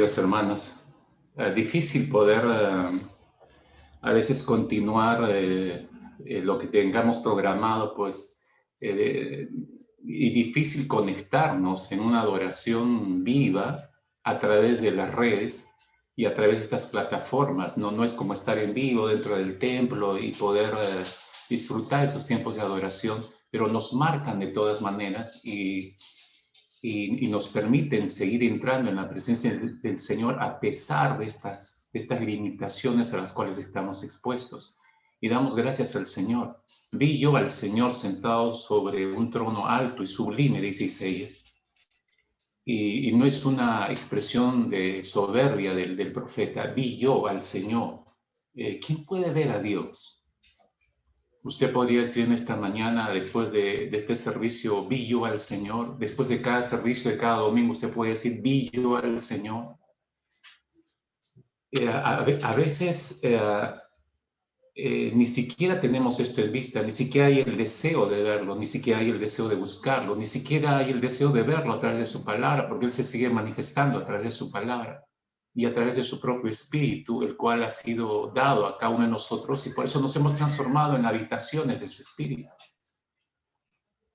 queridos hermanos. Difícil poder a veces continuar lo que tengamos programado, pues, y difícil conectarnos en una adoración viva a través de las redes y a través de estas plataformas. No es como estar en vivo dentro del templo y poder disfrutar esos tiempos de adoración, pero nos marcan de todas maneras y nos permiten seguir entrando en la presencia del Señor a pesar de estas limitaciones a las cuales estamos expuestos. Y damos gracias al Señor. Vi yo al Señor sentado sobre un trono alto y sublime, dice Isaías. Y no es una expresión de soberbia del profeta. Vi yo al Señor. ¿Quién puede ver a Dios? Usted podría decir en esta mañana, después de este servicio, vi yo al Señor. Después de cada servicio, de cada domingo, usted puede decir, vi yo al Señor. A veces ni siquiera tenemos esto en vista, ni siquiera hay el deseo de verlo, ni siquiera hay el deseo de buscarlo, ni siquiera hay el deseo de verlo a través de su palabra, porque Él se sigue manifestando a través de su palabra y a través de su propio espíritu, el cual ha sido dado a cada uno de nosotros, y por eso nos hemos transformado en habitaciones de su espíritu.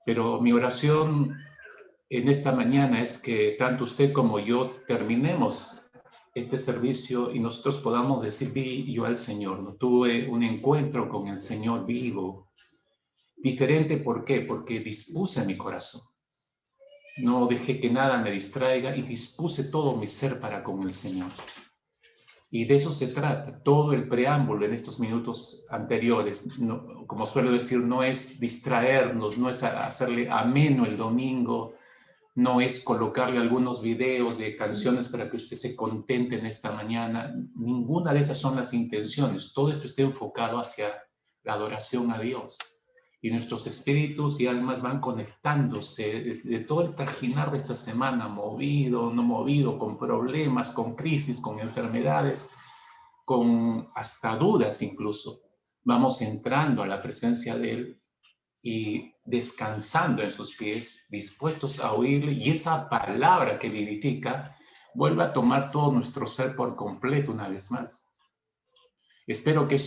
Pero mi oración en esta mañana es que tanto usted como yo terminemos este servicio y nosotros podamos decir, vi yo al Señor, ¿no? Tuve un encuentro con el Señor vivo, diferente. ¿Por qué? Porque dispuse mi corazón. No dejé que nada me distraiga y dispuse todo mi ser para con el Señor. Y de eso se trata. Todo el preámbulo en estos minutos anteriores, no, como suelo decir, no es distraernos, no es hacerle ameno el domingo, no es colocarle algunos videos de canciones para que usted se contente en esta mañana. Ninguna de esas son las intenciones. Todo esto está enfocado hacia la adoración a Dios. Y nuestros espíritus y almas van conectándose de todo el trajinar de esta semana, movido, no movido, con problemas, con crisis, con enfermedades, con hasta dudas incluso. Vamos entrando a la presencia de Él y descansando en sus pies, dispuestos a oírle, y esa palabra que vivifica vuelve a tomar todo nuestro ser por completo una vez más. Espero que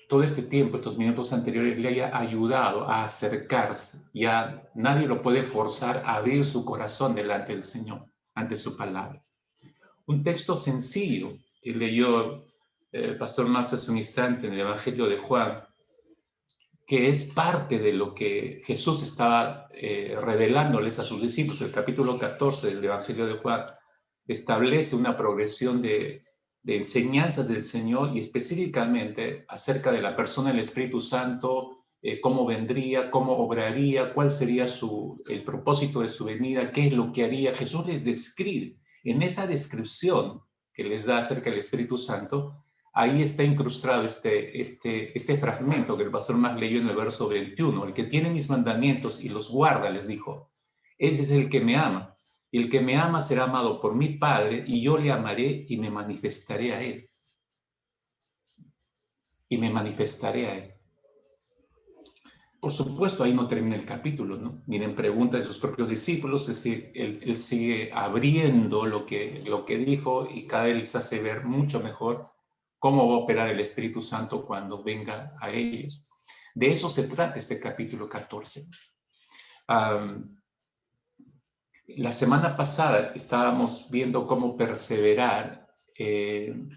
todo este tiempo, estos minutos anteriores, le haya ayudado a acercarse. Ya nadie lo puede forzar a abrir su corazón delante del Señor, ante su palabra. Un texto sencillo que leyó el pastor Más hace un instante en el Evangelio de Juan, que es parte de lo que Jesús estaba revelándoles a sus discípulos. El capítulo 14 del Evangelio de Juan establece una progresión de enseñanzas del Señor y específicamente acerca de la persona del Espíritu Santo, cómo vendría, cómo obraría, cuál sería el propósito de su venida, qué es lo que haría. Jesús les describe. En esa descripción que les da acerca del Espíritu Santo, ahí está incrustado este fragmento que el pastor Más leyó en el verso 21. El que tiene mis mandamientos y los guarda, les dijo, ese es el que me ama. Y el que me ama será amado por mi Padre, y yo le amaré y me manifestaré a él. Y me manifestaré a él. Por supuesto, ahí no termina el capítulo, ¿no? Miren, pregunta de sus propios discípulos, él sigue abriendo lo que dijo y cada vez les hace ver mucho mejor cómo va a operar el Espíritu Santo cuando venga a ellos. De eso se trata este capítulo 14. La semana pasada estábamos viendo cómo perseverar en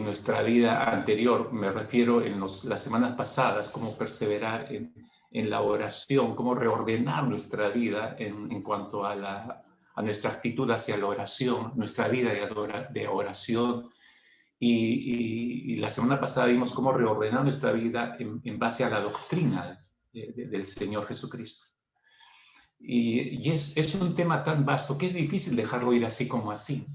nuestra vida anterior. Me refiero las semanas pasadas, cómo perseverar en la oración, cómo reordenar nuestra vida en cuanto a nuestra actitud hacia la oración, nuestra vida de oración. Y la semana pasada vimos cómo reordenar nuestra vida en base a la doctrina del Señor Jesucristo. Y es un tema tan vasto que es difícil dejarlo ir así como así.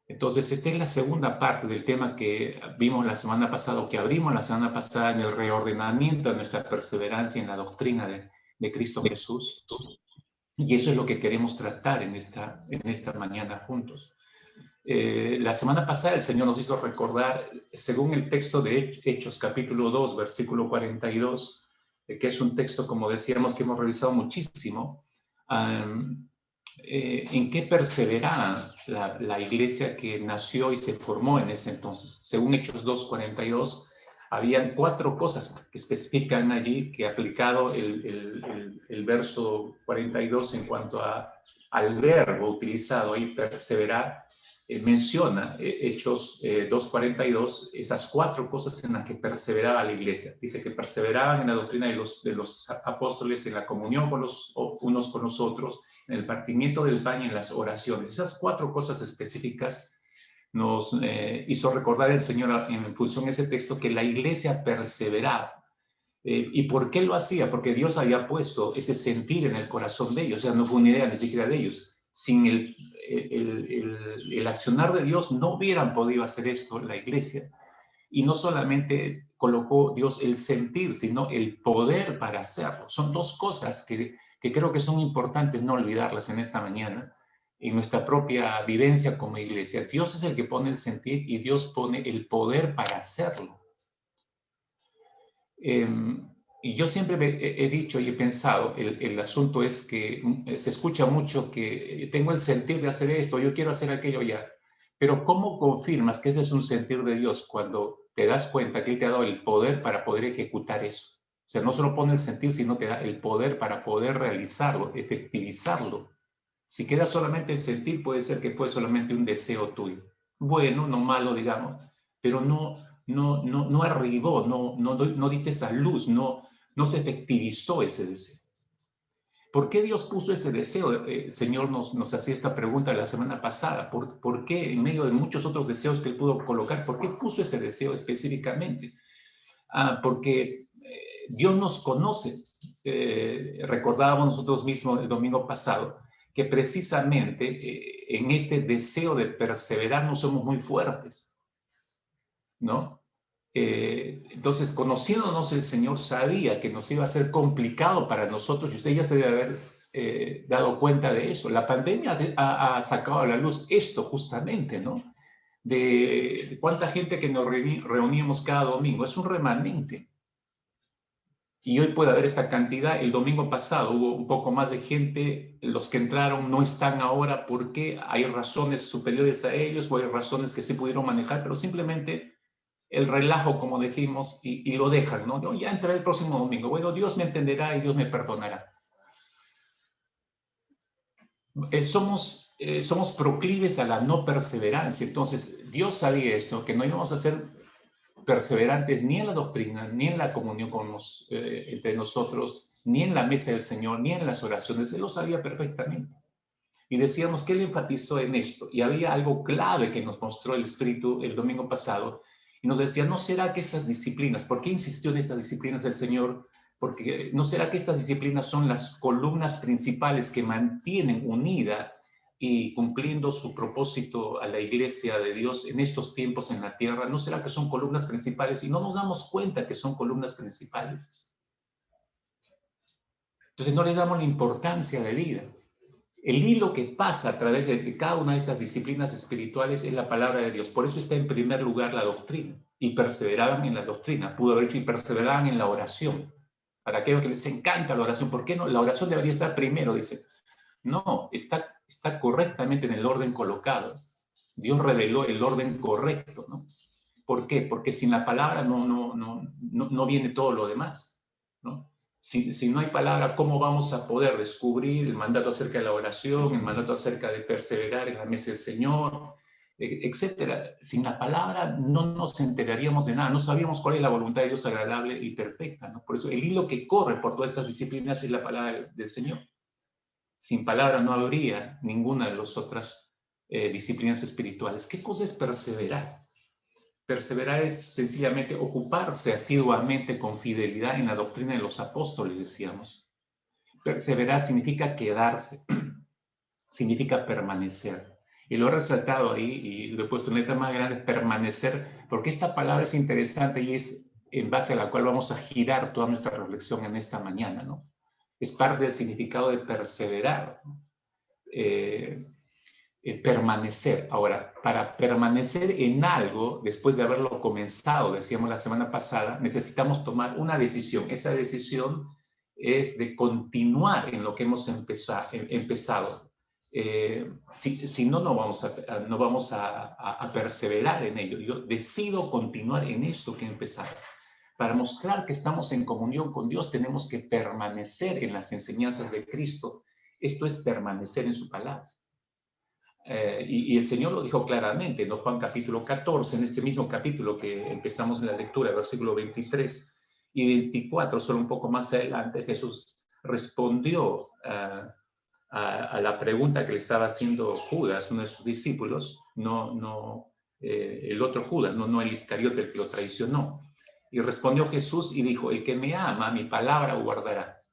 Entonces, esta es la segunda parte del tema que vimos la semana pasada, o que abrimos la semana pasada, en el reordenamiento de nuestra perseverancia en la doctrina de Cristo Jesús. Y eso es lo que queremos tratar en esta mañana juntos. La semana pasada el Señor nos hizo recordar, según el texto de Hechos capítulo 2, versículo 42, que es un texto, como decíamos, que hemos revisado muchísimo. ¿En qué perseveraba la iglesia que nació y se formó en ese entonces? Según Hechos 2:42, habían 4 cosas que especifican allí, que aplicado el verso 42 en cuanto al verbo utilizado ahí, perseverar, menciona Hechos 2:42, esas 4 cosas en las que perseveraba la iglesia. Dice que perseveraban en la doctrina de los apóstoles, en la comunión con los unos con los otros, en el partimiento del pan y en las oraciones. Esas 4 cosas específicas nos hizo recordar el Señor en función de ese texto que la iglesia perseveraba. ¿Y por qué lo hacía? Porque Dios había puesto ese sentir en el corazón de ellos, o sea, no fue una idea ni siquiera de ellos. Sin el accionar de Dios no hubieran podido hacer esto la iglesia. Y no solamente colocó Dios el sentir, sino el poder para hacerlo. Son 2 cosas que creo que son importantes no olvidarlas en esta mañana, en nuestra propia vivencia como iglesia. Dios es el que pone el sentir y Dios pone el poder para hacerlo. Y yo siempre he dicho y he pensado, el asunto es que se escucha mucho que tengo el sentir de hacer esto, yo quiero hacer aquello ya. Pero ¿cómo confirmas que ese es un sentir de Dios cuando te das cuenta que Él te ha dado el poder para poder ejecutar eso? O sea, no solo pone el sentir, sino te da el poder para poder realizarlo, efectivizarlo. Si queda solamente el sentir, puede ser que fue solamente un deseo tuyo. Bueno, no malo, digamos, pero no arribó, no diste esa luz, no se efectivizó ese deseo. ¿Por qué Dios puso ese deseo? El Señor nos hacía esta pregunta la semana pasada. ¿Por qué en medio de muchos otros deseos que Él pudo colocar, por qué puso ese deseo específicamente? Porque Dios nos conoce. Recordábamos nosotros mismos el domingo pasado que precisamente en este deseo de perseverar no somos muy fuertes, ¿no? Entonces, conociéndonos, el Señor sabía que nos iba a ser complicado para nosotros y usted ya se debe haber dado cuenta de eso. La pandemia ha sacado a la luz esto justamente, ¿no? De cuánta gente que nos reuníamos cada domingo. Es un remanente. Y hoy puede haber esta cantidad. El domingo pasado hubo un poco más de gente. Los que entraron no están ahora porque hay razones superiores a ellos o hay razones que sí pudieron manejar, pero simplemente el relajo, como dijimos, y lo dejan, ¿no? Yo ya entraré el próximo domingo. Bueno, Dios me entenderá y Dios me perdonará. Somos proclives a la no perseverancia. Entonces, Dios sabía esto, que no íbamos a ser perseverantes ni en la doctrina, ni en la comunión entre nosotros, ni en la mesa del Señor, ni en las oraciones. Él lo sabía perfectamente. Y decíamos que Él enfatizó en esto. Y había algo clave que nos mostró el Espíritu el domingo pasado. Y nos decía, ¿no será que estas disciplinas, por qué insistió en estas disciplinas del Señor? Porque ¿no será que estas disciplinas son las columnas principales que mantienen unida y cumpliendo su propósito a la iglesia de Dios en estos tiempos en la tierra? ¿No será que son columnas principales y no nos damos cuenta que son columnas principales? Entonces no les damos la importancia de vida. El hilo que pasa a través de cada una de estas disciplinas espirituales es la palabra de Dios. Por eso está en primer lugar la doctrina. Y perseveraban en la doctrina. Pudo haber dicho y perseveraban en la oración. Para aquellos que les encanta la oración, ¿por qué no? La oración debería estar primero, dice. No, está correctamente en el orden colocado. Dios reveló el orden correcto, ¿no? ¿Por qué? Porque sin la palabra no viene todo lo demás, ¿no? Si no hay palabra, ¿cómo vamos a poder descubrir el mandato acerca de la oración, el mandato acerca de perseverar en la mesa del Señor, etcétera? Sin la palabra no nos enteraríamos de nada, no sabíamos cuál es la voluntad de Dios agradable y perfecta, ¿no? Por eso el hilo que corre por todas estas disciplinas es la palabra del Señor. Sin palabra no habría ninguna de las otras disciplinas espirituales. ¿Qué cosa es perseverar? Perseverar es sencillamente ocuparse asiduamente con fidelidad en la doctrina de los apóstoles, decíamos. Perseverar significa quedarse, significa permanecer. Y lo he resaltado ahí y lo he puesto en letras más grandes, permanecer, porque esta palabra es interesante y es en base a la cual vamos a girar toda nuestra reflexión en esta mañana, ¿no? Es parte del significado de perseverar. Permanecer. Ahora, para permanecer en algo, después de haberlo comenzado, decíamos la semana pasada, necesitamos tomar una decisión. Esa decisión es de continuar en lo que hemos empezado. si no, no vamos a perseverar en ello. Yo decido continuar en esto que he empezado. Para mostrar que estamos en comunión con Dios, tenemos que permanecer en las enseñanzas de Cristo. Esto es permanecer en su palabra. Y el Señor lo dijo claramente, ¿no? Juan capítulo 14, en este mismo capítulo que empezamos en la lectura, versículo 23 y 24, solo un poco más adelante, Jesús respondió a la pregunta que le estaba haciendo Judas, uno de sus discípulos, el otro Judas, no el Iscariote el que lo traicionó. Y respondió Jesús y dijo, el que me ama, mi palabra guardará.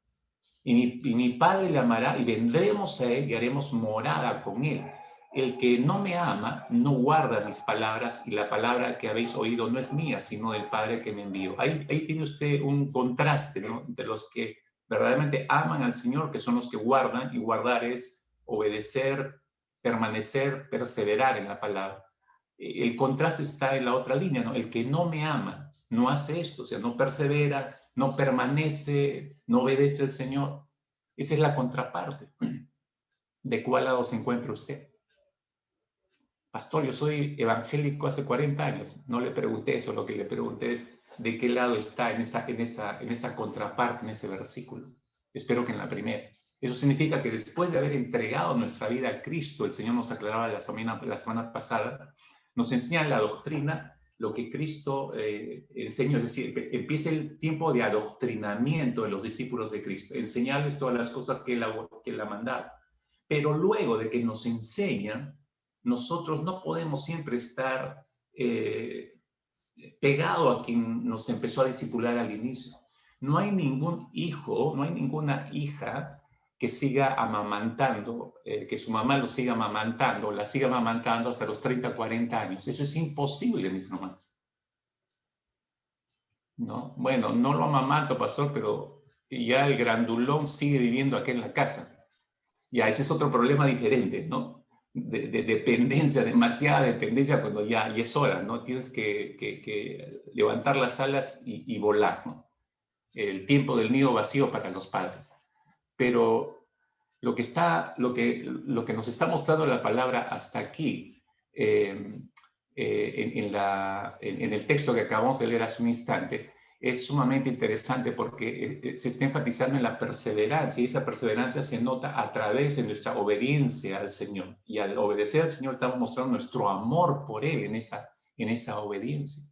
Y mi Padre le amará y vendremos a él y haremos morada con él. El que no me ama no guarda mis palabras y la palabra que habéis oído no es mía, sino del Padre que me envió. Ahí tiene usted un contraste, ¿no? Entre los que verdaderamente aman al Señor, que son los que guardan, y guardar es obedecer, permanecer, perseverar en la palabra. El contraste está en la otra línea, ¿no? El que no me ama no hace esto, o sea, no persevera, no permanece, no obedece al Señor. Esa es la contraparte. ¿De cuál lado se encuentra usted? Pastor, yo soy evangélico hace 40 años. No le pregunté eso, lo que le pregunté es de qué lado está en esa contraparte, en ese versículo. Espero que en la primera. Eso significa que después de haber entregado nuestra vida a Cristo, el Señor nos aclaraba la semana pasada, nos enseña la doctrina, lo que Cristo enseñó, es decir, empieza el tiempo de adoctrinamiento de los discípulos de Cristo, enseñarles todas las cosas que Él ha mandado. Pero luego de que nos enseñan, nosotros no podemos siempre estar pegado a quien nos empezó a discipular al inicio. No hay ningún hijo, no hay ninguna hija que siga amamantando, que su mamá lo siga amamantando, la siga amamantando hasta los 30, 40 años. Eso es imposible, mis hermanos. ¿No? Bueno, no lo amamanto, pastor, pero ya el grandulón sigue viviendo aquí en la casa. Ya, ese es otro problema diferente, ¿no? De dependencia, demasiada dependencia cuando ya es hora, ¿no? Tienes que levantar las alas y volar, ¿no? El tiempo del nido vacío para los padres. Pero lo que nos está mostrando la palabra hasta aquí, en el texto que acabamos de leer hace un instante, es sumamente interesante porque se está enfatizando en la perseverancia, y esa perseverancia se nota a través de nuestra obediencia al Señor. Y al obedecer al Señor estamos mostrando nuestro amor por Él en esa obediencia.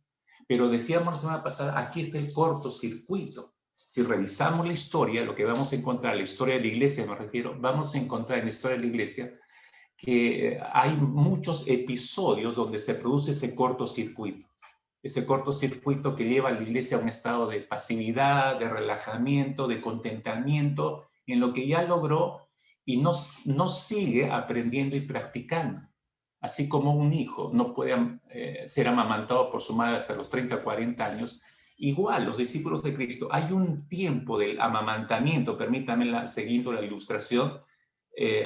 Pero decíamos la semana pasada, aquí está el cortocircuito. Si revisamos la historia, lo que vamos a encontrar, la historia de la iglesia me refiero, vamos a encontrar en la historia de la iglesia que hay muchos episodios donde se produce ese cortocircuito que lleva a la iglesia a un estado de pasividad, de relajamiento, de contentamiento en lo que ya logró y no sigue aprendiendo y practicando. Así como un hijo no puede ser amamantado por su madre hasta los 30, 40 años, igual los discípulos de Cristo, hay un tiempo del amamantamiento, permítanme siguiendo la ilustración,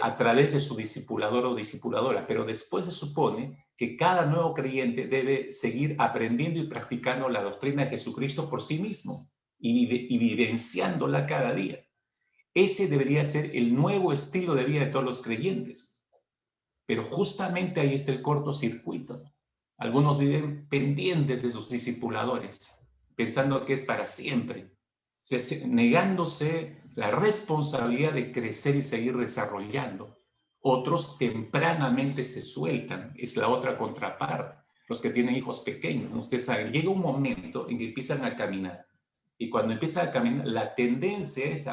a través de su discipulador o discipuladora, pero después se supone que cada nuevo creyente debe seguir aprendiendo y practicando la doctrina de Jesucristo por sí mismo y vivenciándola cada día. Ese debería ser el nuevo estilo de vida de todos los creyentes. Pero justamente ahí está el cortocircuito. Algunos viven pendientes de sus discipuladores, pensando que es para siempre, negándose la responsabilidad de crecer y seguir desarrollando. Otros tempranamente se sueltan, es la otra contraparte. Los que tienen hijos pequeños, ustedes saben, llega un momento en que empiezan a caminar. Y cuando empiezan a caminar, la tendencia es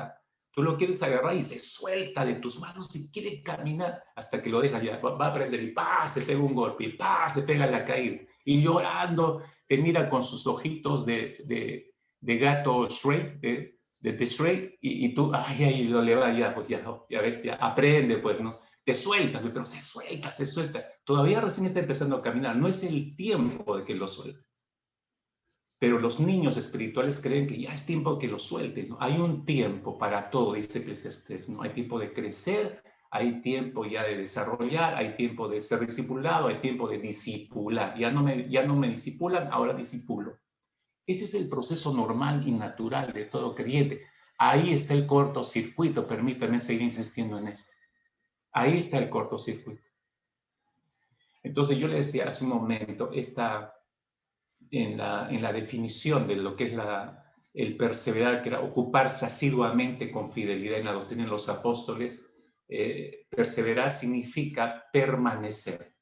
tú lo quieres agarrar y se suelta de tus manos y quiere caminar hasta que lo dejas ya. Va a aprender y se pega un golpe y se pega la caída. Y llorando, te mira con sus ojitos de gato Shrek, de Shrek, y tú, ahí lo le va, ya, pues ya ves, ya aprende, pues, ¿no? Te sueltas, pero se suelta. Todavía recién está empezando a caminar, no es el tiempo de que lo suelte. Pero los niños espirituales creen que ya es tiempo que lo suelten, ¿no? Hay un tiempo para todo, dice Eclesiastés, ¿no? Hay tiempo de crecer, hay tiempo ya de desarrollar, hay tiempo de ser discipulado, hay tiempo de discipular. Ya no me discipulan, ahora discipulo. Ese es el proceso normal y natural de todo creyente. Ahí está el cortocircuito, permítanme seguir insistiendo en esto. Ahí está el cortocircuito. Entonces yo le decía hace un momento, en la definición de lo que es el perseverar, que era ocuparse asiduamente con fidelidad en la doctrina de los apóstoles, perseverar significa permanecer.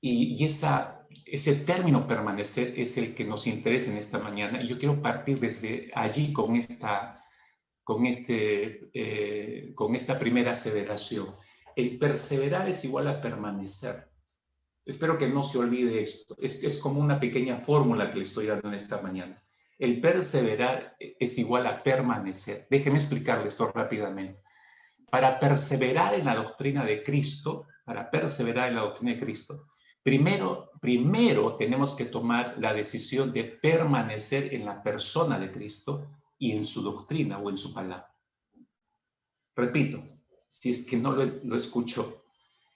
Y ese término permanecer es el que nos interesa en esta mañana. Y yo quiero partir desde allí con esta primera aseveración. El perseverar es igual a permanecer. Espero que no se olvide esto. Es como una pequeña fórmula que le estoy dando en esta mañana. El perseverar es igual a permanecer. Déjeme explicarle esto rápidamente. Para perseverar en la doctrina de Cristo, primero tenemos que tomar la decisión de permanecer en la persona de Cristo y en su doctrina o en su palabra. Repito, si es que no lo escuchó.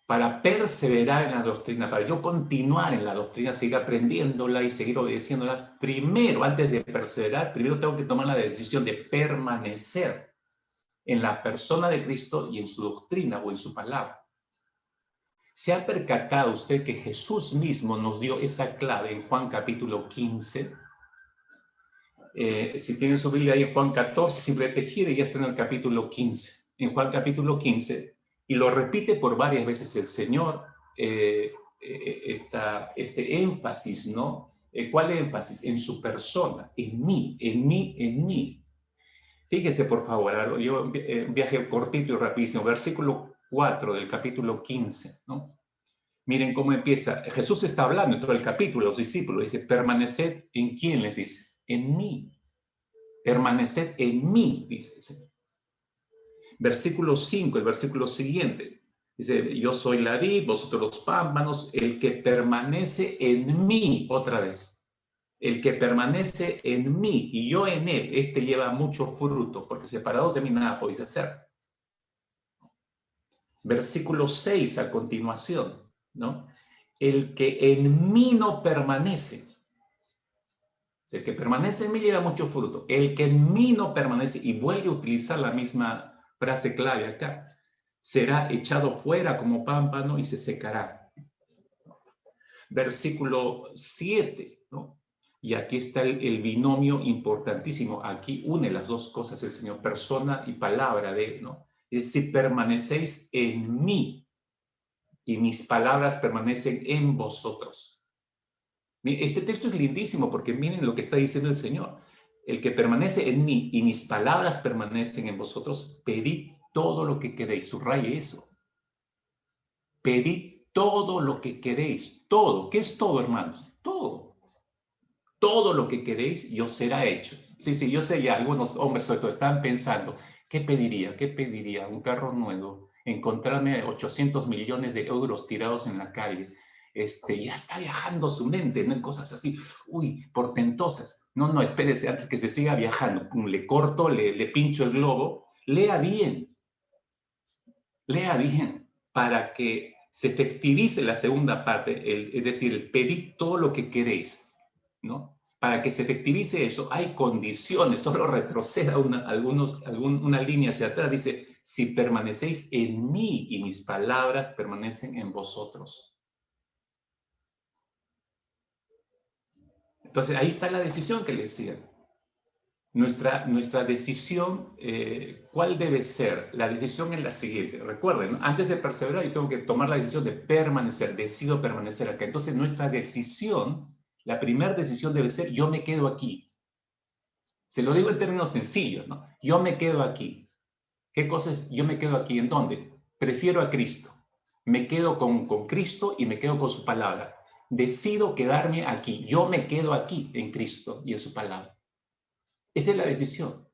Para perseverar en la doctrina, para yo continuar en la doctrina, seguir aprendiéndola y seguir obedeciéndola, primero, antes de perseverar, primero tengo que tomar la decisión de permanecer en la persona de Cristo y en su doctrina o en su palabra. ¿Se ha percatado usted que Jesús mismo nos dio esa clave en Juan capítulo 15? Si tienen su Biblia ahí en Juan 14, simplemente gira y ya está en el capítulo 15. En Juan capítulo 15, y lo repite por varias veces el Señor, este énfasis, ¿no? ¿Cuál énfasis? En su persona, en mí, en mí, en mí. Fíjese, por favor, yo un viaje cortito y rapidísimo, versículo 4 del capítulo 15, ¿no? Miren cómo empieza. Jesús está hablando en todo el capítulo, los discípulos, dice, permaneced en quién, les dice, en mí. Permaneced en mí, dice el Señor. Versículo 5, el versículo siguiente, dice, yo soy la vid, vosotros los pámpanos, el que permanece en mí, otra vez, el que permanece en mí y yo en él, este lleva mucho fruto, porque separados de mí nada podéis hacer. Versículo 6 a continuación, ¿no? El que en mí no permanece, el que permanece en mí lleva mucho fruto, el que en mí no permanece, y vuelve a utilizar la misma frase clave acá, será echado fuera como pámpano y se secará. Versículo 7, ¿no? Y aquí está el binomio importantísimo. Aquí une las dos cosas el Señor, persona y palabra de él, ¿no? Es decir, permanecéis en mí y mis palabras permanecen en vosotros. Este texto es lindísimo porque miren lo que está diciendo el Señor. El que permanece en mí y mis palabras permanecen en vosotros, pedid todo lo que queréis. Subraye eso. Pedid todo lo que queréis. Todo. ¿Qué es todo, hermanos? Todo. Todo lo que queréis y os será hecho. Sí, yo sé ya, algunos hombres sobre todo están pensando, ¿qué pediría? ¿Qué pediría? Un carro nuevo, encontrarme 800 millones de euros tirados en la calle. Ya está viajando su mente, ¿no? En cosas así, uy, portentosas. No, espérese, antes que se siga viajando, le corto, le pincho el globo, lea bien, para que se efectivice la segunda parte, es decir, pedid todo lo que queréis, ¿no? Para que se efectivice eso, hay condiciones, solo retroceda una línea hacia atrás, dice, si permanecéis en mí y mis palabras permanecen en vosotros. Entonces, ahí está la decisión que le decía. Nuestra decisión, ¿cuál debe ser? La decisión es la siguiente. Recuerden, ¿no? Antes de perseverar, yo tengo que tomar la decisión de permanecer. Decido permanecer acá. Entonces, nuestra decisión, la primera decisión debe ser, yo me quedo aquí. Se lo digo en términos sencillos, ¿no? Yo me quedo aquí. ¿Qué cosa es? Yo me quedo aquí. ¿En dónde? Prefiero a Cristo. Me quedo con Cristo y me quedo con su palabra. Decido quedarme aquí. Yo me quedo aquí en Cristo y en su palabra. Esa es la decisión.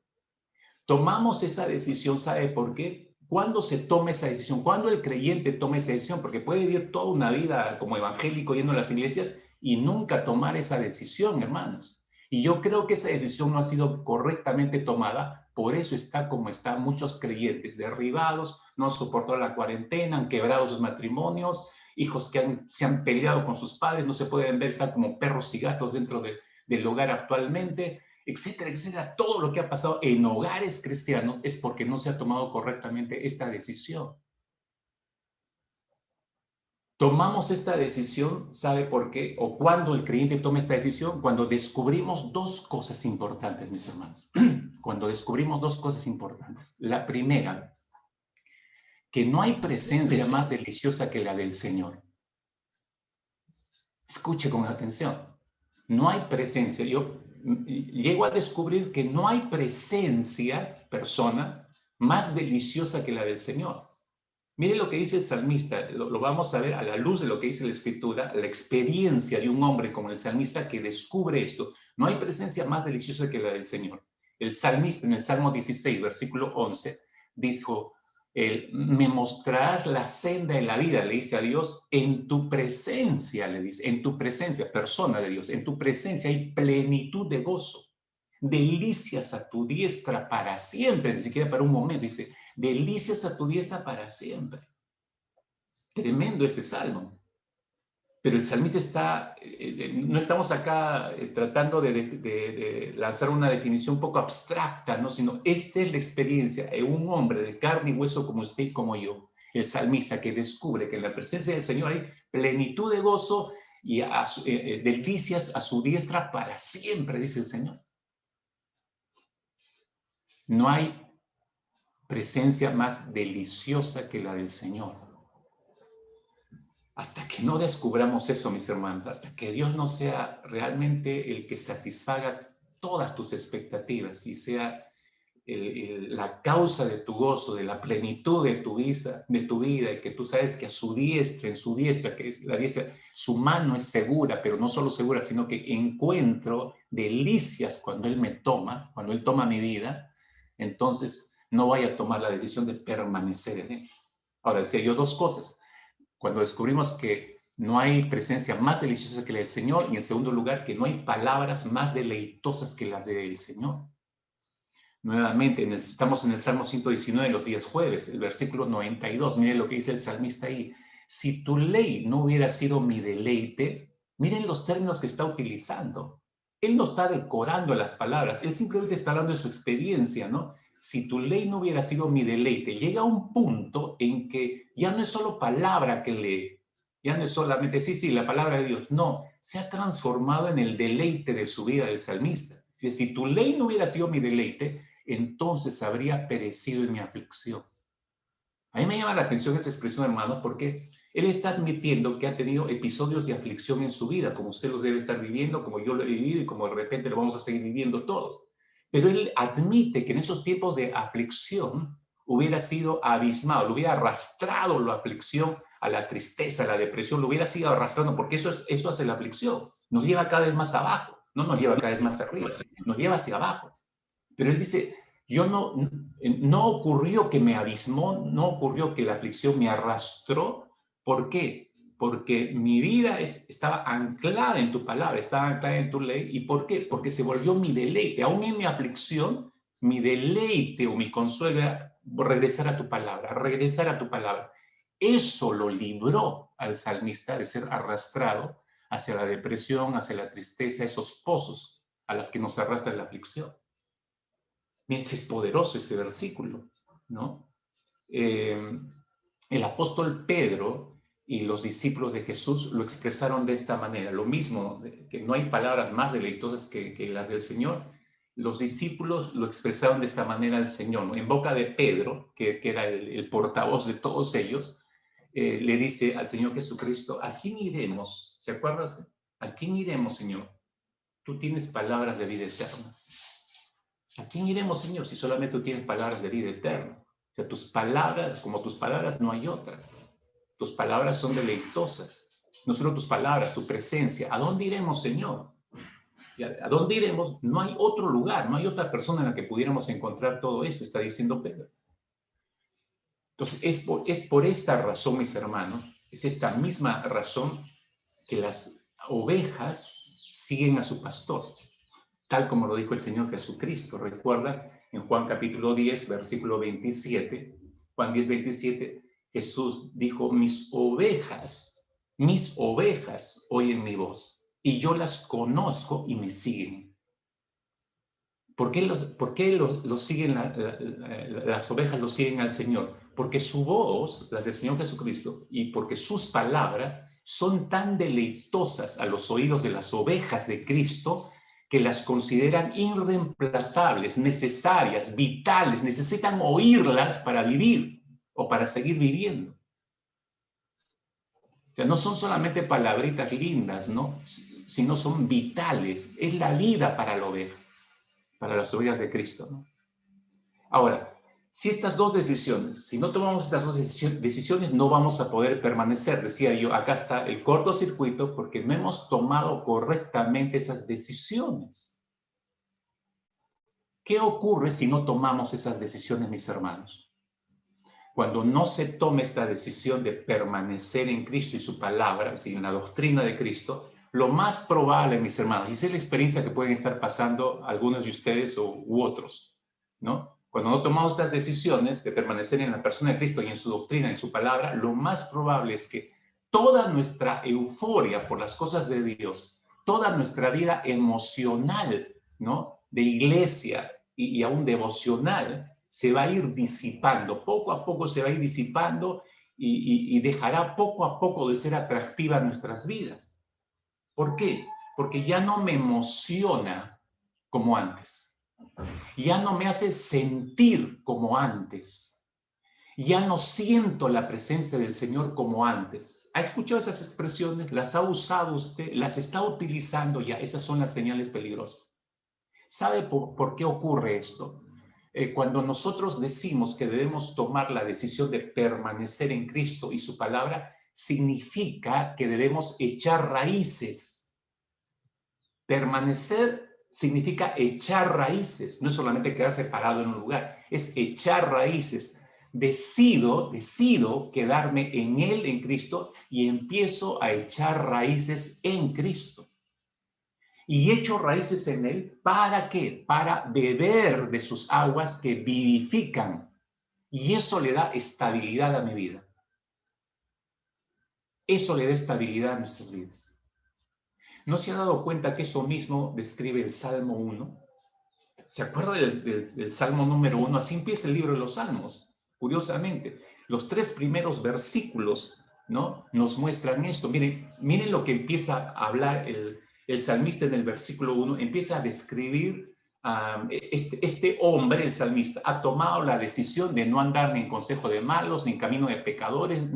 Tomamos esa decisión, ¿sabe por qué? ¿Cuándo se toma esa decisión? ¿Cuándo el creyente toma esa decisión? Porque puede vivir toda una vida como evangélico yendo a las iglesias y nunca tomar esa decisión, hermanos. Y yo creo que esa decisión no ha sido correctamente tomada, por eso está como están muchos creyentes, derribados, no han soportado la cuarentena, han quebrado sus matrimonios, hijos que se han peleado con sus padres, no se pueden ver, están como perros y gatos dentro del hogar actualmente, etcétera, etcétera. Todo lo que ha pasado en hogares cristianos es porque no se ha tomado correctamente esta decisión. Tomamos esta decisión, ¿sabe por qué? O cuando el creyente toma esta decisión, cuando descubrimos dos cosas importantes, mis hermanos. Cuando descubrimos dos cosas importantes. La primera, que no hay presencia más deliciosa que la del Señor. Escuche con atención. No hay presencia. Yo llego a descubrir que no hay presencia, persona, más deliciosa que la del Señor. Mire lo que dice el salmista, lo vamos a ver a la luz de lo que dice la Escritura, la experiencia de un hombre como el salmista que descubre esto. No hay presencia más deliciosa que la del Señor. El salmista en el Salmo 16, versículo 11, dijo, me mostrarás la senda de la vida, le dice a Dios, en tu presencia, le dice, en tu presencia, persona de Dios, en tu presencia hay plenitud de gozo. Delicias a tu diestra para siempre, ni siquiera para un momento, dice, delicias a tu diestra para siempre. Tremendo ese salmo. Pero el salmista está, no estamos acá tratando de lanzar una definición un poco abstracta, ¿no? Sino esta es la experiencia de un hombre de carne y hueso como usted y como yo, el salmista que descubre que en la presencia del Señor hay plenitud de gozo y delicias a su diestra para siempre, dice el Señor. No hay presencia más deliciosa que la del Señor. Hasta que no descubramos eso, mis hermanos, hasta que Dios no sea realmente el que satisfaga todas tus expectativas y sea la causa de tu gozo, de la plenitud de tu vida, y que tú sabes que a su diestra, en su diestra, que es la diestra, su mano es segura, pero no solo segura, sino que encuentro delicias cuando Él me toma, cuando Él toma mi vida, entonces no voy a tomar la decisión de permanecer en Él. Ahora, decía yo dos cosas. Cuando descubrimos que no hay presencia más deliciosa que la del Señor, y en segundo lugar, que no hay palabras más deleitosas que las del Señor. Nuevamente, estamos en el Salmo 119, los días jueves, el versículo 92. Miren lo que dice el salmista ahí. Si tu ley no hubiera sido mi deleite, miren los términos que está utilizando. Él no está decorando las palabras, él simplemente está hablando de su experiencia, ¿no? Si tu ley no hubiera sido mi deleite, llega a un punto en que ya no es solo palabra que lee, ya no es solamente, sí, la palabra de Dios, no, se ha transformado en el deleite de su vida del salmista. Si tu ley no hubiera sido mi deleite, entonces habría perecido en mi aflicción. A mí me llama la atención esa expresión, hermano, porque él está admitiendo que ha tenido episodios de aflicción en su vida, como usted los debe estar viviendo, como yo lo he vivido y como de repente lo vamos a seguir viviendo todos. Pero él admite que en esos tiempos de aflicción hubiera sido abismado, lo hubiera arrastrado la aflicción a la tristeza, a la depresión, lo hubiera sido arrastrando, porque eso hace la aflicción, nos lleva cada vez más abajo, no nos lleva cada vez más arriba, nos lleva hacia abajo. Pero él dice, no ocurrió que me abismó, no ocurrió que la aflicción me arrastró. ¿Por qué? Porque mi vida estaba anclada en tu palabra, estaba anclada en tu ley. ¿Y por qué? Porque se volvió mi deleite. Aún en mi aflicción, mi deleite o mi consuelo era regresar a tu palabra, regresar a tu palabra. Eso lo libró al salmista de ser arrastrado hacia la depresión, hacia la tristeza, esos pozos a las que nos arrastra la aflicción. Es poderoso ese versículo, ¿no? El apóstol Pedro y los discípulos de Jesús lo expresaron de esta manera, lo mismo, que no hay palabras más deleitosas que las del Señor. Los discípulos lo expresaron de esta manera al Señor, ¿no? En boca de Pedro, que era el portavoz de todos ellos, le dice al Señor Jesucristo, ¿a quién iremos? ¿Se acuerdas? ¿A quién iremos, Señor? Tú tienes palabras de vida eterna. ¿A quién iremos, Señor, si solamente tú tienes palabras de vida eterna? O sea, tus palabras, como tus palabras, no hay otra. Tus palabras son deleitosas. No solo tus palabras, tu presencia. ¿A dónde iremos, Señor? ¿A dónde iremos? No hay otro lugar, no hay otra persona en la que pudiéramos encontrar todo esto, está diciendo Pedro. Entonces, es por esta razón, mis hermanos, es esta misma razón que las ovejas siguen a su pastor, tal como lo dijo el Señor Jesucristo. Recuerda en Juan capítulo 10, versículo 27, Juan 10, 27, Jesús dijo, mis ovejas oyen mi voz y yo las conozco y me siguen. ¿Por qué siguen las ovejas lo siguen al Señor? porque su voz, las del Señor Jesucristo, y porque sus palabras son tan deleitosas a los oídos de las ovejas de Cristo que las consideran irreemplazables, necesarias, vitales, necesitan oírlas para vivir o para seguir viviendo. O sea, no son solamente palabritas lindas, ¿no? Sino son vitales. Es la vida para la oveja, para las ovejas de Cristo, ¿no? Ahora, si no tomamos estas dos decisiones, no vamos a poder permanecer. Decía yo, acá está el cortocircuito porque no hemos tomado correctamente esas decisiones. ¿Qué ocurre si no tomamos esas decisiones, mis hermanos? Cuando no se tome esta decisión de permanecer en Cristo y su palabra, en la doctrina de Cristo, lo más probable, mis hermanos, y esa es la experiencia que pueden estar pasando algunos de ustedes u otros, ¿no? Cuando no tomamos estas decisiones de permanecer en la persona de Cristo y en su doctrina, en su palabra, lo más probable es que toda nuestra euforia por las cosas de Dios, toda nuestra vida emocional, ¿no? De iglesia y aún devocional, se va a ir disipando, poco a poco se va a ir disipando y dejará poco a poco de ser atractiva a nuestras vidas. ¿Por qué? Porque ya no me emociona como antes, ya no me hace sentir como antes, ya no siento la presencia del Señor como antes. ¿Ha escuchado esas expresiones? ¿Las ha usado usted? ¿Las está utilizando ya? Esas son las señales peligrosas. ¿Sabe por qué ocurre esto? Cuando nosotros decimos que debemos tomar la decisión de permanecer en Cristo y su palabra, significa que debemos echar raíces. Permanecer significa echar raíces, no es solamente quedarse parado en un lugar, es echar raíces. Decido quedarme en Él, en Cristo, y empiezo a echar raíces en Cristo. Y echo raíces en Él, ¿para qué? Para beber de sus aguas que vivifican. Y eso le da estabilidad a mi vida. Eso le da estabilidad a nuestras vidas. ¿No se ha dado cuenta que eso mismo describe el Salmo 1? ¿Se acuerda del Salmo número 1? Así empieza el libro de los Salmos, curiosamente. Los 3 primeros versículos, ¿no? Nos muestran esto. Miren lo que empieza a hablar el salmista en el versículo 1. Empieza a describir este hombre, el salmista, ha tomado la decisión de no andar ni en consejo de malos, ni en camino de pecadores,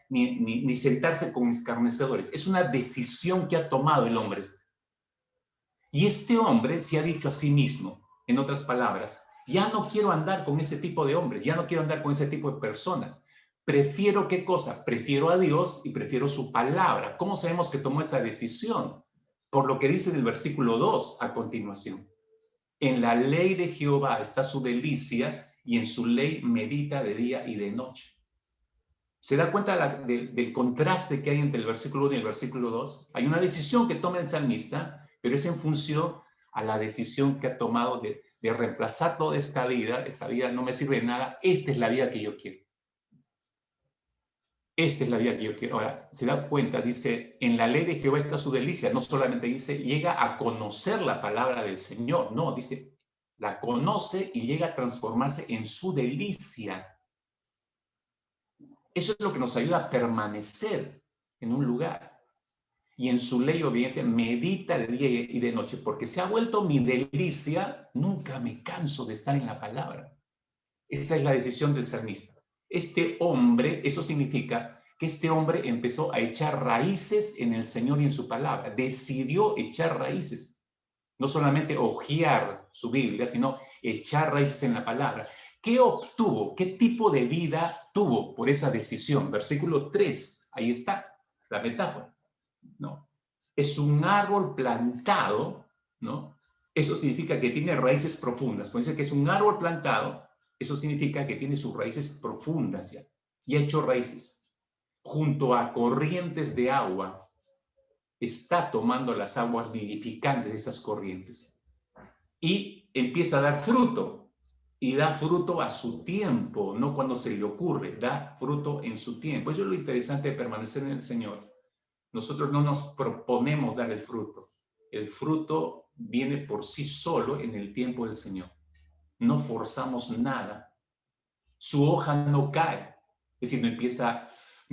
ni sentarse con escarnecedores. Es una decisión que ha tomado el hombre. Y este hombre se ha dicho a sí mismo, en otras palabras, ya no quiero andar con ese tipo de hombres, ya no quiero andar con ese tipo de personas. Prefiero, ¿qué cosa? Prefiero a Dios y prefiero su palabra. ¿Cómo sabemos que tomó esa decisión? Por lo que dice en el versículo 2 a continuación. En la ley de Jehová está su delicia y en su ley medita de día y de noche. ¿Se da cuenta del contraste que hay entre el versículo 1 y el versículo 2? Hay una decisión que toma el salmista, pero es en función a la decisión que ha tomado de reemplazar toda esta vida no me sirve de nada, esta es la vida que yo quiero. Esta es la vida que yo quiero. Ahora, se da cuenta, dice, en la ley de Jehová está su delicia. No solamente dice, llega a conocer la palabra del Señor. No, dice, la conoce y llega a transformarse en su delicia. Eso es lo que nos ayuda a permanecer en un lugar. Y en su ley obediente medita de día y de noche, porque se ha vuelto mi delicia, nunca me canso de estar en la palabra. Esa es la decisión del salmista. Este hombre, eso significa que este hombre empezó a echar raíces en el Señor y en su palabra. Decidió echar raíces. No solamente hojear su Biblia, sino echar raíces en la palabra. ¿Qué obtuvo? ¿Qué tipo de vida tuvo por esa decisión? Versículo 3, ahí está la metáfora, ¿no? Es un árbol plantado, ¿no? Eso significa que tiene raíces profundas. Cuando dice que es un árbol plantado, eso significa que tiene sus raíces profundas ya, y ha hecho raíces. Junto a corrientes de agua, está tomando las aguas vivificantes de esas corrientes. Y empieza a dar fruto. Y da fruto a su tiempo, no cuando se le ocurre, da fruto en su tiempo. Eso es lo interesante de permanecer en el Señor. Nosotros no nos proponemos dar el fruto. El fruto viene por sí solo en el tiempo del Señor. No forzamos nada. su hoja no cae. Es decir, no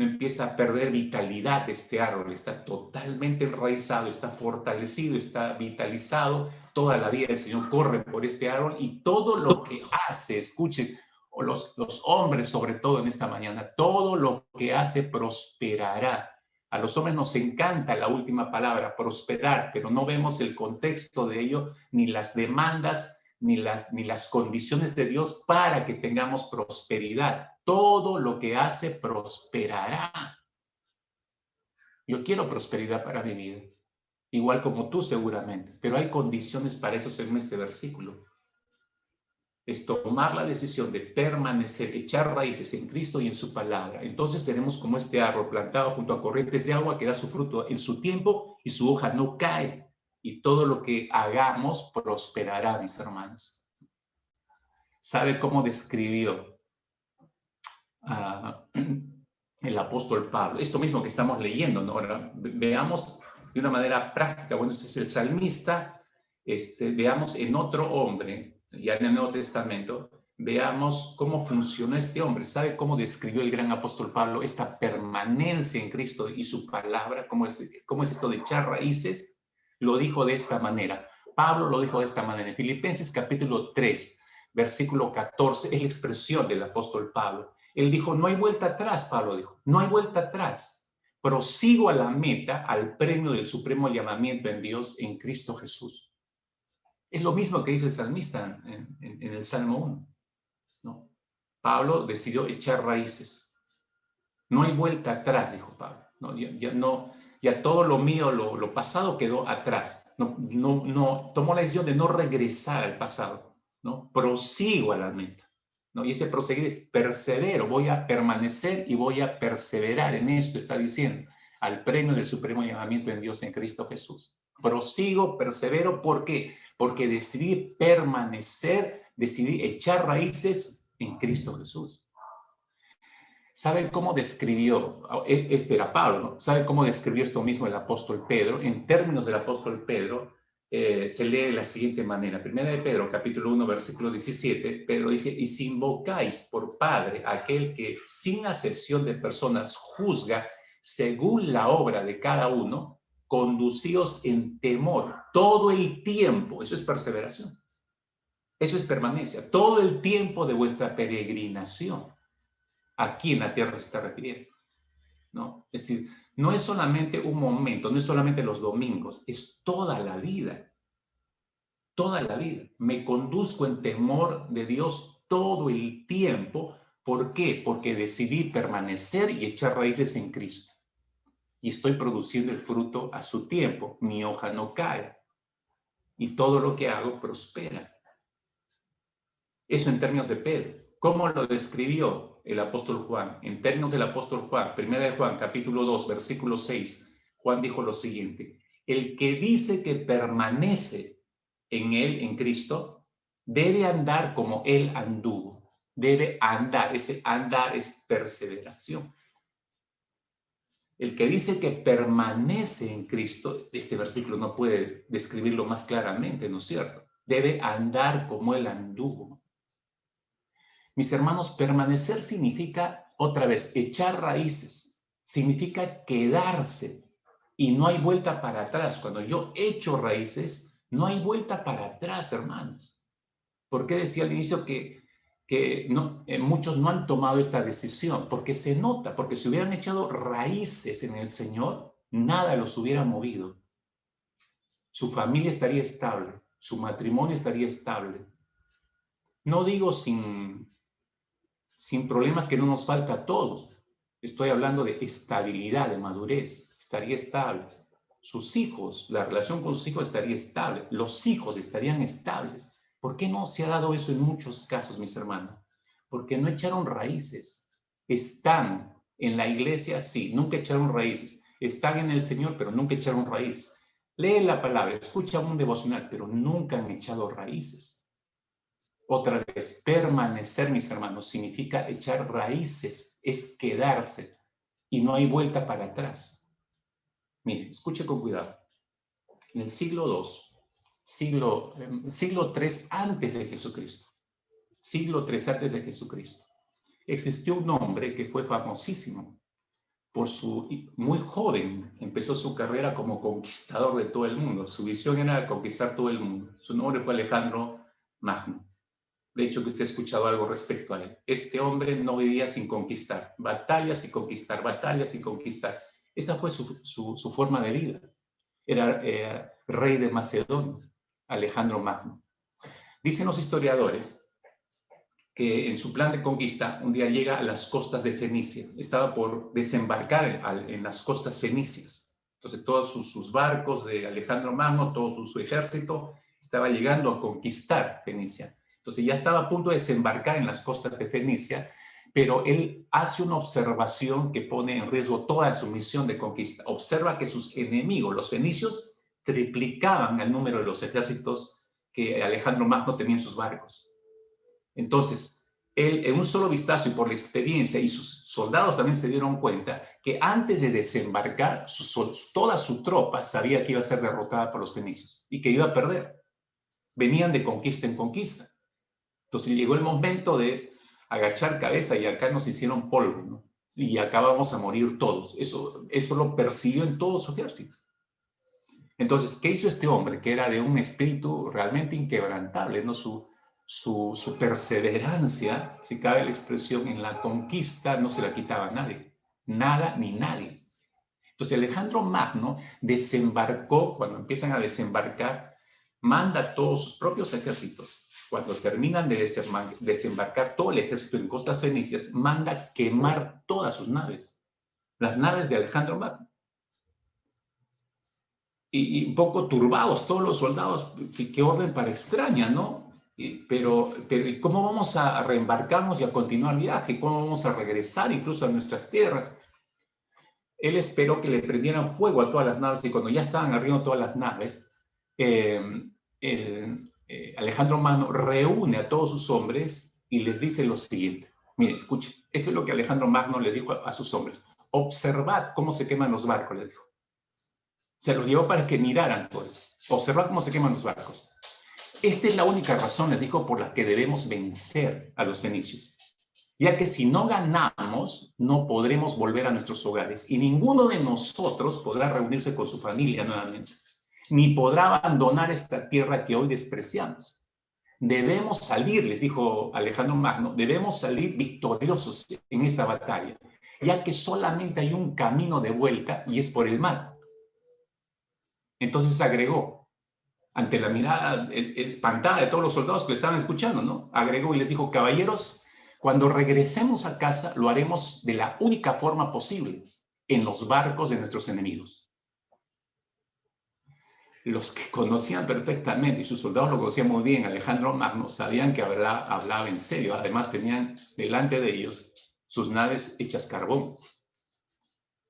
empieza a perder vitalidad este árbol, está totalmente enraizado, está fortalecido, está vitalizado. Toda la vida el Señor corre por este árbol y todo lo que hace, escuchen, o los hombres sobre todo en esta mañana, todo lo que hace prosperará. A los hombres nos encanta la última palabra, prosperar, pero no vemos el contexto de ello, ni las demandas, ni las condiciones de Dios para que tengamos prosperidad. Todo lo que hace prosperará. Yo quiero prosperidad para mi vida, igual como tú seguramente, pero hay condiciones para eso según este versículo. Es tomar la decisión de permanecer, echar raíces en Cristo y en su palabra. Entonces seremos como este árbol plantado junto a corrientes de agua que da su fruto en su tiempo y su hoja no cae. Y todo lo que hagamos prosperará, mis hermanos. ¿Sabe cómo describió el apóstol Pablo? Esto mismo que estamos leyendo, ¿no? Ahora, veamos de una manera práctica. Bueno, este es el salmista. Veamos en otro hombre, ya en el Nuevo Testamento, veamos cómo funcionó este hombre. ¿Sabe cómo describió el gran apóstol Pablo esta permanencia en Cristo y su palabra? ¿Cómo es esto de echar raíces? Lo dijo de esta manera. Pablo lo dijo de esta manera. En Filipenses capítulo 3, versículo 14, es la expresión del apóstol Pablo. Él dijo, no hay vuelta atrás, Pablo dijo, no hay vuelta atrás. Prosigo a la meta, al premio del supremo llamamiento en Dios, en Cristo Jesús. Es lo mismo que dice el salmista en el Salmo 1, ¿no? Pablo decidió echar raíces. No hay vuelta atrás, dijo Pablo. Ya todo lo mío, lo pasado quedó atrás. Tomó la decisión de no regresar al pasado, ¿no? Prosigo a la meta, ¿no? Y ese proseguir es persevero, voy a permanecer y voy a perseverar en esto, está diciendo, al premio del supremo llamamiento en Dios en Cristo Jesús. Prosigo, persevero, ¿por qué? Porque decidí permanecer, decidí echar raíces en Cristo Jesús. ¿Saben cómo describió, este era Pablo, ¿no? ¿Saben cómo describió esto mismo el apóstol Pedro? En términos del apóstol Pedro, se lee de la siguiente manera. Primera de Pedro, capítulo 1, versículo 17, Pedro dice, y si invocáis por Padre aquel que sin acepción de personas juzga según la obra de cada uno, conducíos en temor todo el tiempo. Eso es perseveración. Eso es permanencia. Todo el tiempo de vuestra peregrinación. Aquí en la tierra se está refiriendo, ¿no? Es decir, no es solamente un momento, no es solamente los domingos, es toda la vida. Toda la vida. Me conduzco en temor de Dios todo el tiempo. ¿Por qué? Porque decidí permanecer y echar raíces en Cristo. Y estoy produciendo el fruto a su tiempo. Mi hoja no cae. Y todo lo que hago prospera. Eso en términos de Pedro. ¿Cómo lo describió el apóstol Juan? En términos del apóstol Juan, primera de Juan, capítulo 2, versículo 6, Juan dijo lo siguiente, el que dice que permanece en él, en Cristo, debe andar como él anduvo. Debe andar, ese andar es perseveración. El que dice que permanece en Cristo, este versículo no puede describirlo más claramente, ¿no es cierto? Debe andar como él anduvo. Mis hermanos, permanecer significa, otra vez, echar raíces, significa quedarse y no hay vuelta para atrás. Cuando yo echo raíces, no hay vuelta para atrás, hermanos. ¿Por qué decía al inicio que muchos no han tomado esta decisión? Porque se nota, porque si hubieran echado raíces en el Señor, nada los hubiera movido. Su familia estaría estable, su matrimonio estaría estable. No digo sin problemas que no nos falta a todos. Estoy hablando de estabilidad, de madurez. Estaría estable. Sus hijos, la relación con sus hijos estaría estable. Los hijos estarían estables. ¿Por qué no se ha dado eso en muchos casos, mis hermanos? Porque no echaron raíces. Están en la iglesia, sí, nunca echaron raíces. Están en el Señor, pero nunca echaron raíces. Leen la palabra, escuchan un devocional, pero nunca han echado raíces. Otra vez, permanecer, mis hermanos, significa echar raíces, es quedarse y no hay vuelta para atrás. Mire, escuche con cuidado. En el siglo II, siglo III antes de Jesucristo, siglo III antes de Jesucristo, existió un hombre que fue famosísimo. Muy joven empezó su carrera como conquistador de todo el mundo. Su visión era conquistar todo el mundo. Su nombre fue Alejandro Magno. De hecho, que usted ha escuchado algo respecto a él. Este hombre no vivía sin conquistar. Batallas y conquistar, batallas y conquistar. Esa fue su forma de vida. Era rey de Macedonia, Alejandro Magno. Dicen los historiadores que en su plan de conquista un día llega a las costas de Fenicia. Estaba por desembarcar en las costas fenicias. Entonces todos sus barcos de Alejandro Magno, todo su ejército, estaba llegando a conquistar Fenicia. Entonces ya estaba a punto de desembarcar en las costas de Fenicia, pero él hace una observación que pone en riesgo toda su misión de conquista. Observa que sus enemigos, los fenicios, triplicaban el número de los ejércitos que Alejandro Magno tenía en sus barcos. Entonces, él, en un solo vistazo y por la experiencia, y sus soldados también se dieron cuenta que antes de desembarcar, toda su tropa sabía que iba a ser derrotada por los fenicios y que iba a perder. Venían de conquista en conquista. Entonces llegó el momento de agachar cabeza y acá nos hicieron polvo, ¿no? Y acá vamos a morir todos. Eso lo persiguió en todo su ejército. Entonces, ¿qué hizo este hombre? Que era de un espíritu realmente inquebrantable, ¿no? Su perseverancia, si cabe la expresión, en la conquista no se la quitaba a nadie. Nada ni nadie. Entonces Alejandro Magno desembarcó, cuando empiezan a desembarcar, manda todos sus propios ejércitos. Cuando terminan de desembarcar todo el ejército en costas fenicias, manda quemar todas sus naves, las naves de Alejandro Magno. Y un poco turbados todos los soldados, qué orden para extraña, ¿no? Pero ¿cómo vamos a reembarcarnos y a continuar el viaje? ¿Cómo vamos a regresar incluso a nuestras tierras? Él esperó que le prendieran fuego a todas las naves y cuando ya estaban arriba todas las naves, Alejandro Magno reúne a todos sus hombres y les dice lo siguiente. Miren, escuchen, esto es lo que Alejandro Magno le dijo a sus hombres. Observad cómo se queman los barcos, les dijo. Se los llevó para que miraran, pues. Observad cómo se queman los barcos. Esta es la única razón, les dijo, por la que debemos vencer a los fenicios. Ya que si no ganamos, no podremos volver a nuestros hogares y ninguno de nosotros podrá reunirse con su familia nuevamente, ni podrá abandonar esta tierra que hoy despreciamos. Debemos salir, les dijo Alejandro Magno, debemos salir victoriosos en esta batalla, ya que solamente hay un camino de vuelta y es por el mar. Entonces agregó, ante la mirada espantada de todos los soldados que le estaban escuchando, ¿no? Agregó y les dijo, caballeros, cuando regresemos a casa, lo haremos de la única forma posible, en los barcos de nuestros enemigos. Los que conocían perfectamente, y sus soldados lo conocían muy bien, Alejandro Magno, sabían que hablaba en serio. Además, tenían delante de ellos sus naves hechas carbón.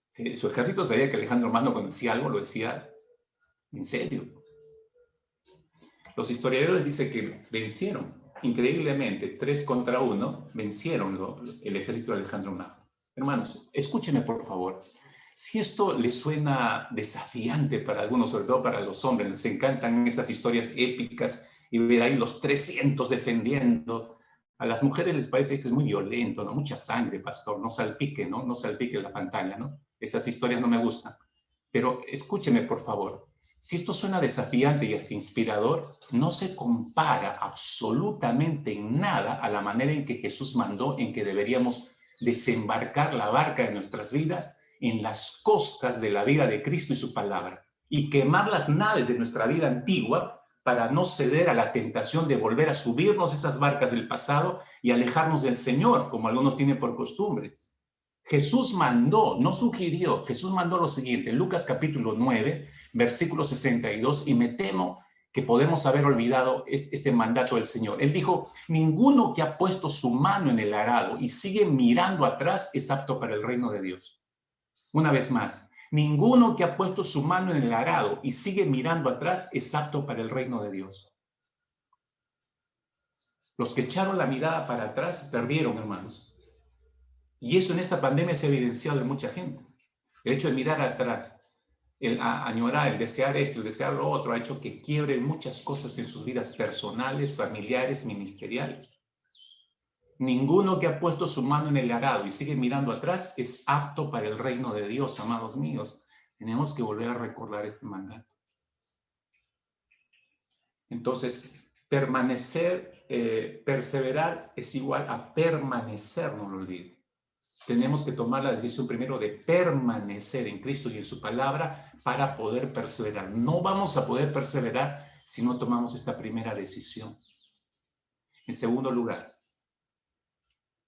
Sí, su ejército sabía que Alejandro Magno, cuando decía algo, lo decía en serio. Los historiadores dicen que vencieron. Increíblemente, 3-1, vencieron el ejército de Alejandro Magno. Hermanos, escúchenme por favor. Si esto les suena desafiante para algunos, sobre todo para los hombres, les encantan esas historias épicas y ver ahí los 300 defendiendo. A las mujeres les parece esto es muy violento, ¿no? Mucha sangre, pastor, no salpique, ¿no? No salpique la pantalla, ¿no? Esas historias no me gustan. Pero escúcheme, por favor. Si esto suena desafiante y hasta inspirador, no se compara absolutamente en nada a la manera en que Jesús mandó en que deberíamos desembarcar la barca de nuestras vidas en las costas de la vida de Cristo y su palabra y quemar las naves de nuestra vida antigua para no ceder a la tentación de volver a subirnos esas barcas del pasado y alejarnos del Señor, como algunos tienen por costumbre. Jesús mandó, no sugirió, Jesús mandó lo siguiente, en Lucas capítulo 9, versículo 62, y me temo que podemos haber olvidado este mandato del Señor. Él dijo, ninguno que ha puesto su mano en el arado y sigue mirando atrás es apto para el reino de Dios. Una vez más, ninguno que ha puesto su mano en el arado y sigue mirando atrás es apto para el reino de Dios. Los que echaron la mirada para atrás perdieron, hermanos. Y eso en esta pandemia se ha evidenciado en mucha gente. El hecho de mirar atrás, el añorar, el desear esto, el desear lo otro, ha hecho que quiebren muchas cosas en sus vidas personales, familiares, ministeriales. Ninguno que ha puesto su mano en el arado y sigue mirando atrás es apto para el reino de Dios, amados míos. Tenemos que volver a recordar este mandato. Entonces, permanecer, perseverar es igual a permanecer, no lo olviden. Tenemos que tomar la decisión primero de permanecer en Cristo y en su palabra para poder perseverar. No vamos a poder perseverar si no tomamos esta primera decisión. En segundo lugar,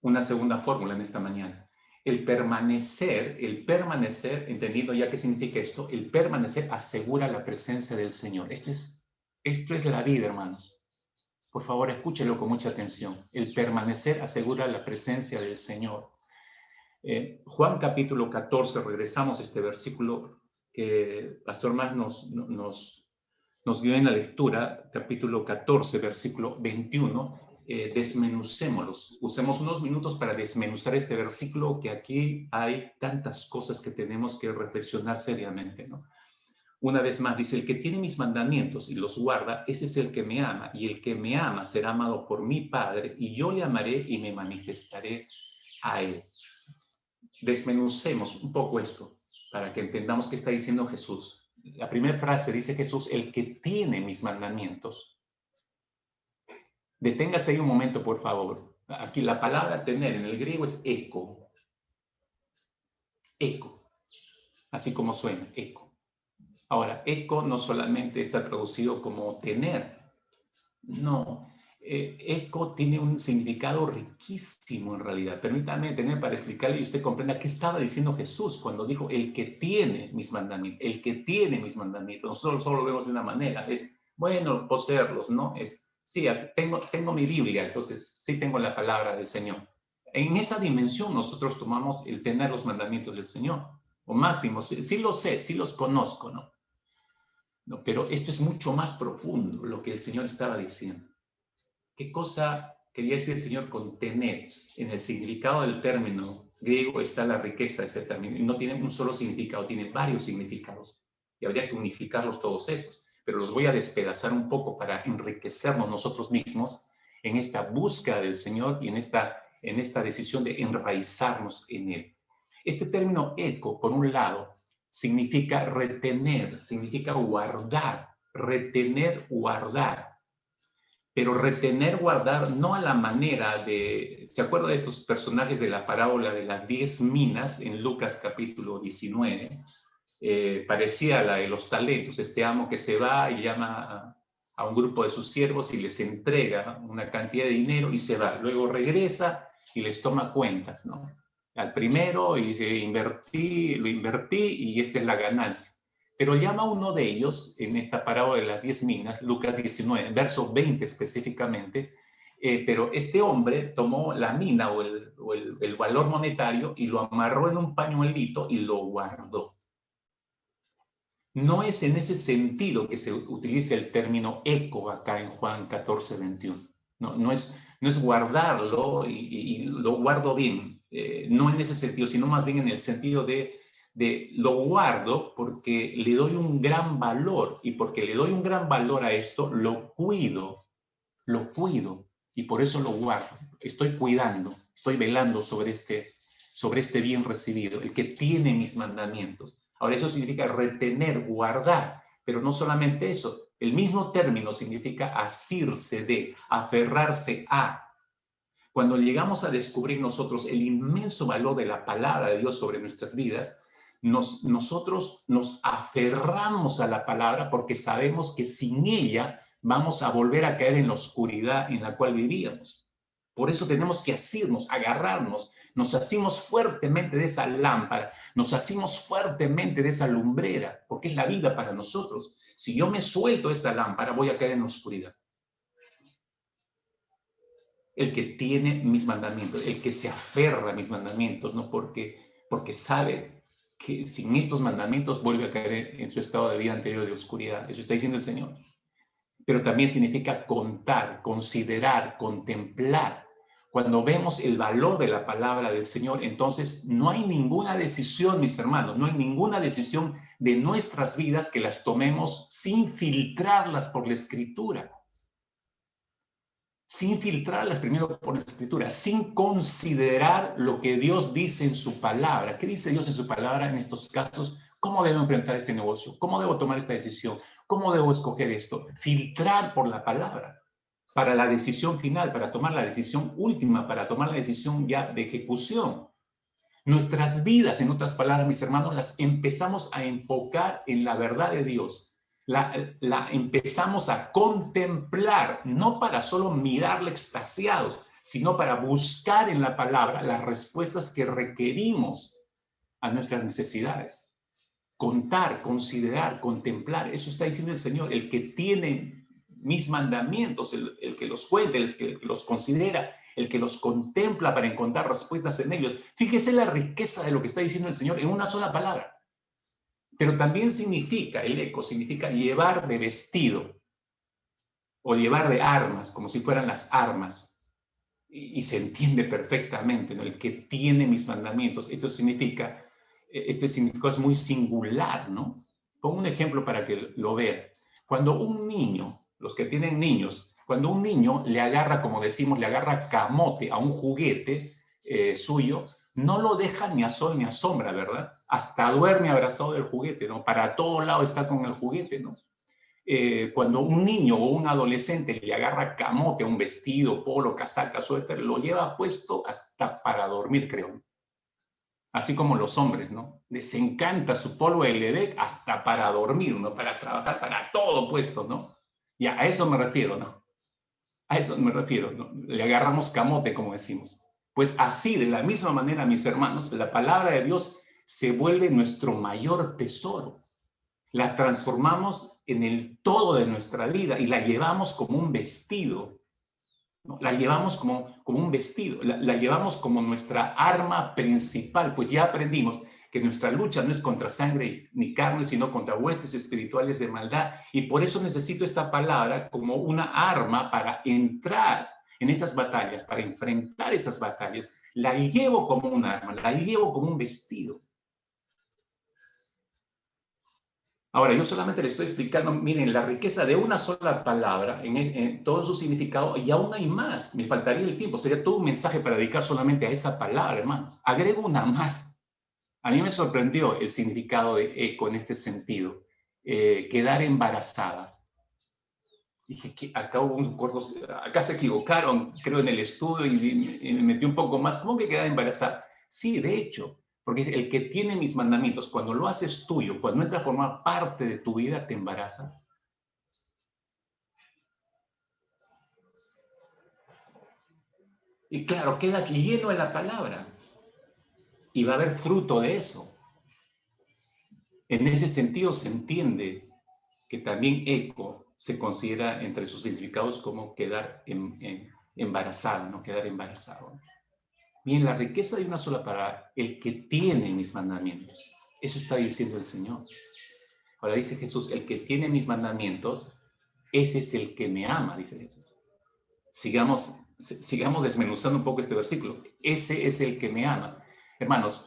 una segunda fórmula en esta mañana. El permanecer, entendiendo ya qué significa esto, el permanecer asegura la presencia del Señor. Esto es la vida, hermanos. Por favor, escúchelo con mucha atención. El permanecer asegura la presencia del Señor. Juan capítulo 14, regresamos a este versículo que Pastor Más nos dio en la lectura, capítulo 14, versículo 21. Desmenucémoslos. Usemos unos minutos para desmenuzar este versículo, que aquí hay tantas cosas que tenemos que reflexionar seriamente, ¿no? Una vez más, dice, el que tiene mis mandamientos y los guarda, ese es el que me ama, y el que me ama será amado por mi Padre, y yo le amaré y me manifestaré a él. Desmenucemos un poco esto para que entendamos qué está diciendo Jesús. La primera frase dice Jesús, el que tiene mis mandamientos. Deténgase ahí un momento, por favor. Aquí la palabra tener en el griego es eco. Eco. Así como suena, eco. Ahora, eco no solamente está traducido como tener. No. Eco tiene un significado riquísimo en realidad. Permítame tener para explicarle y usted comprenda qué estaba diciendo Jesús cuando dijo el que tiene mis mandamientos. El que tiene mis mandamientos. Nosotros solo lo vemos de una manera. Es, bueno, poseerlos, ¿no? Es, sí, tengo mi Biblia, entonces sí tengo la palabra del Señor. En esa dimensión nosotros tomamos el tener los mandamientos del Señor. O máximo, sí los sé, sí los conozco, ¿no? No, pero esto es mucho más profundo lo que el Señor estaba diciendo. ¿Qué cosa quería decir el Señor con tener? En el significado del término griego está la riqueza de este término. Y no tiene un solo significado, tiene varios significados. Y habría que unificarlos todos estos. Pero los voy a despedazar un poco para enriquecernos nosotros mismos en esta búsqueda del Señor y en esta decisión de enraizarnos en Él. Este término eco, por un lado, significa retener, significa guardar, retener, guardar. Pero retener, guardar, no a la manera de... ¿Se acuerda de estos personajes de la parábola de las 10 minas en Lucas capítulo 19? Parecía la de los talentos, este amo que se va y llama a un grupo de sus siervos y les entrega una cantidad de dinero y se va. Luego regresa y les toma cuentas, ¿no? Al primero y lo invertí y esta es la ganancia. Pero llama a uno de ellos, en esta parábola de las 10 minas, Lucas 19, verso 20 específicamente, pero este hombre tomó la mina o el valor monetario y lo amarró en un pañuelito y lo guardó. No es en ese sentido que se utiliza el término eco acá en Juan 14, 21. No es guardarlo y lo guardo bien. No en ese sentido, sino más bien en el sentido de lo guardo porque le doy un gran valor, y porque le doy un gran valor a esto, lo cuido y por eso lo guardo. Estoy cuidando, estoy velando sobre este bien recibido, el que tiene mis mandamientos. Ahora, eso significa retener, guardar, pero no solamente eso. El mismo término significa asirse de, aferrarse a. Cuando llegamos a descubrir nosotros el inmenso valor de la palabra de Dios sobre nuestras vidas, nosotros nos aferramos a la palabra porque sabemos que sin ella vamos a volver a caer en la oscuridad en la cual vivíamos. Por eso tenemos que asirnos, agarrarnos, nos asimos fuertemente de esa lámpara, nos asimos fuertemente de esa lumbrera, porque es la vida para nosotros. Si yo me suelto esta lámpara, voy a caer en la oscuridad. El que tiene mis mandamientos, el que se aferra a mis mandamientos, no porque sabe que sin estos mandamientos vuelve a caer en su estado de vida anterior de oscuridad. Eso está diciendo el Señor. Pero también significa contar, considerar, contemplar. Cuando vemos el valor de la palabra del Señor, entonces no hay ninguna decisión, mis hermanos, no hay ninguna decisión de nuestras vidas que las tomemos sin filtrarlas por la Escritura. sin filtrarlas primero por la Escritura, sin considerar lo que Dios dice en su palabra. ¿Qué dice Dios en su palabra en estos casos? ¿Cómo debo enfrentar este negocio? ¿Cómo debo tomar esta decisión? ¿Cómo debo escoger esto? Filtrar por la palabra para la decisión final, para tomar la decisión última, para tomar la decisión ya de ejecución. Nuestras vidas, en otras palabras, mis hermanos, las empezamos a enfocar en la verdad de Dios. La empezamos a contemplar, no para solo mirarla extasiados, sino para buscar en la palabra las respuestas que requerimos a nuestras necesidades. Contar, considerar, contemplar, eso está diciendo el Señor, el que tiene mis mandamientos, el que los cuenta, el que los considera, el que los contempla para encontrar respuestas en ellos. Fíjese la riqueza de lo que está diciendo el Señor en una sola palabra. Pero también significa, el eco significa llevar de vestido o llevar de armas, como si fueran las armas. Y se entiende perfectamente, ¿no? El que tiene mis mandamientos. Esto significa, este significado es muy singular, ¿no? Pongo un ejemplo para que lo vean. Cuando un niño, los que tienen niños, cuando un niño le agarra, como decimos, le agarra camote a un juguete suyo, no lo deja ni a sol ni a sombra, ¿verdad? Hasta duerme abrazado del juguete, ¿no? Para todo lado está con el juguete, ¿no? Cuando un niño o un adolescente le agarra camote a un vestido, polo, casaca, suéter, lo lleva puesto hasta para dormir, creo. Así como los hombres, ¿no? Les encanta su polvo de Lebec hasta para dormir, ¿no? Para trabajar, para todo puesto, ¿no? Y a eso me refiero, ¿no? A eso me refiero, ¿no? Le agarramos camote, como decimos. Pues así, de la misma manera, mis hermanos, la palabra de Dios se vuelve nuestro mayor tesoro. La transformamos en el todo de nuestra vida y la llevamos como un vestido, ¿no? La llevamos como un vestido, la llevamos como nuestra arma principal, pues ya aprendimos que nuestra lucha no es contra sangre ni carne, sino contra huestes espirituales de maldad. Y por eso necesito esta palabra como una arma para entrar en esas batallas, para enfrentar esas batallas. La llevo como un arma, la llevo como un vestido. Ahora, yo solamente le estoy explicando, miren, la riqueza de una sola palabra en todo su significado, y aún hay más. Me faltaría el tiempo, sería todo un mensaje para dedicar solamente a esa palabra, hermanos. Agrego una más. A mí me sorprendió el significado de eco en este sentido. Quedar embarazadas. Dije que acá hubo un corto, acá se equivocaron, creo, en el estudio y me metí un poco más. ¿Cómo que quedar embarazada? Sí, de hecho. Porque el que tiene mis mandamientos, cuando lo haces tuyo, cuando entra a formar parte de tu vida, te embaraza. Y claro, quedas lleno de la palabra. Y va a haber fruto de eso. En ese sentido se entiende que también eco se considera entre sus significados como quedar embarazado, no quedar embarazado. Bien, la riqueza de una sola palabra, el que tiene mis mandamientos. Eso está diciendo el Señor. Ahora dice Jesús, el que tiene mis mandamientos, ese es el que me ama, dice Jesús. Sigamos desmenuzando un poco este versículo. Ese es el que me ama. Hermanos,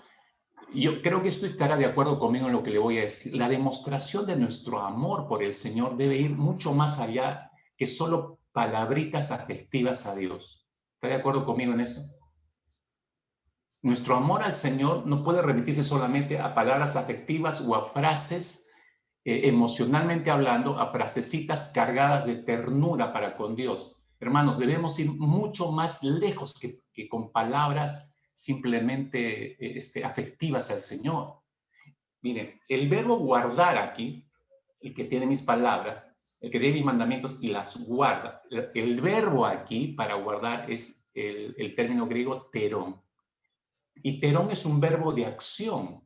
yo creo que esto estará de acuerdo conmigo en lo que le voy a decir. La demostración de nuestro amor por el Señor debe ir mucho más allá que solo palabritas afectivas a Dios. ¿Está de acuerdo conmigo en eso? Nuestro amor al Señor no puede remitirse solamente a palabras afectivas o a frases emocionalmente hablando, a frasecitas cargadas de ternura para con Dios. Hermanos, debemos ir mucho más lejos que con palabras simplemente afectivas al Señor. Miren, el verbo guardar aquí, el que tiene mis palabras, el que tiene mis mandamientos y las guarda. El verbo aquí para guardar es el término griego terón. Y terón es un verbo de acción.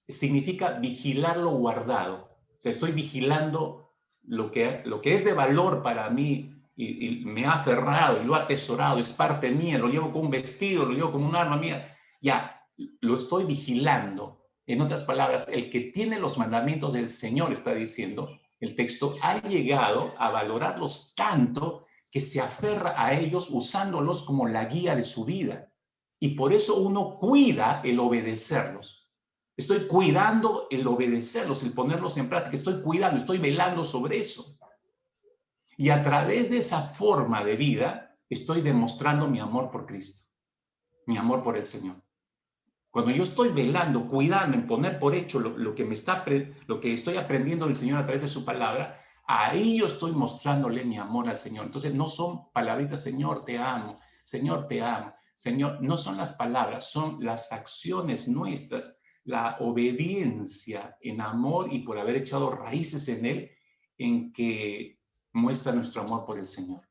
Significa vigilar lo guardado. O sea, estoy vigilando lo que es de valor para mí y me ha aferrado y lo ha atesorado, es parte mía, lo llevo como un vestido, lo llevo como un arma mía. Ya, lo estoy vigilando. En otras palabras, el que tiene los mandamientos del Señor, está diciendo el texto, ha llegado a valorarlos tanto que se aferra a ellos usándolos como la guía de su vida. Y por eso uno cuida el obedecerlos. Estoy cuidando el obedecerlos, el ponerlos en práctica. Estoy cuidando, estoy velando sobre eso. Y a través de esa forma de vida, estoy demostrando mi amor por Cristo, mi amor por el Señor. Cuando yo estoy velando, cuidando, en poner por hecho lo que estoy aprendiendo del Señor a través de su palabra, ahí yo estoy mostrándole mi amor al Señor. Entonces no son palabritas, Señor, te amo, Señor, te amo. Señor, no son las palabras, son las acciones nuestras, la obediencia en amor y por haber echado raíces en Él, en que muestra nuestro amor por el Señor.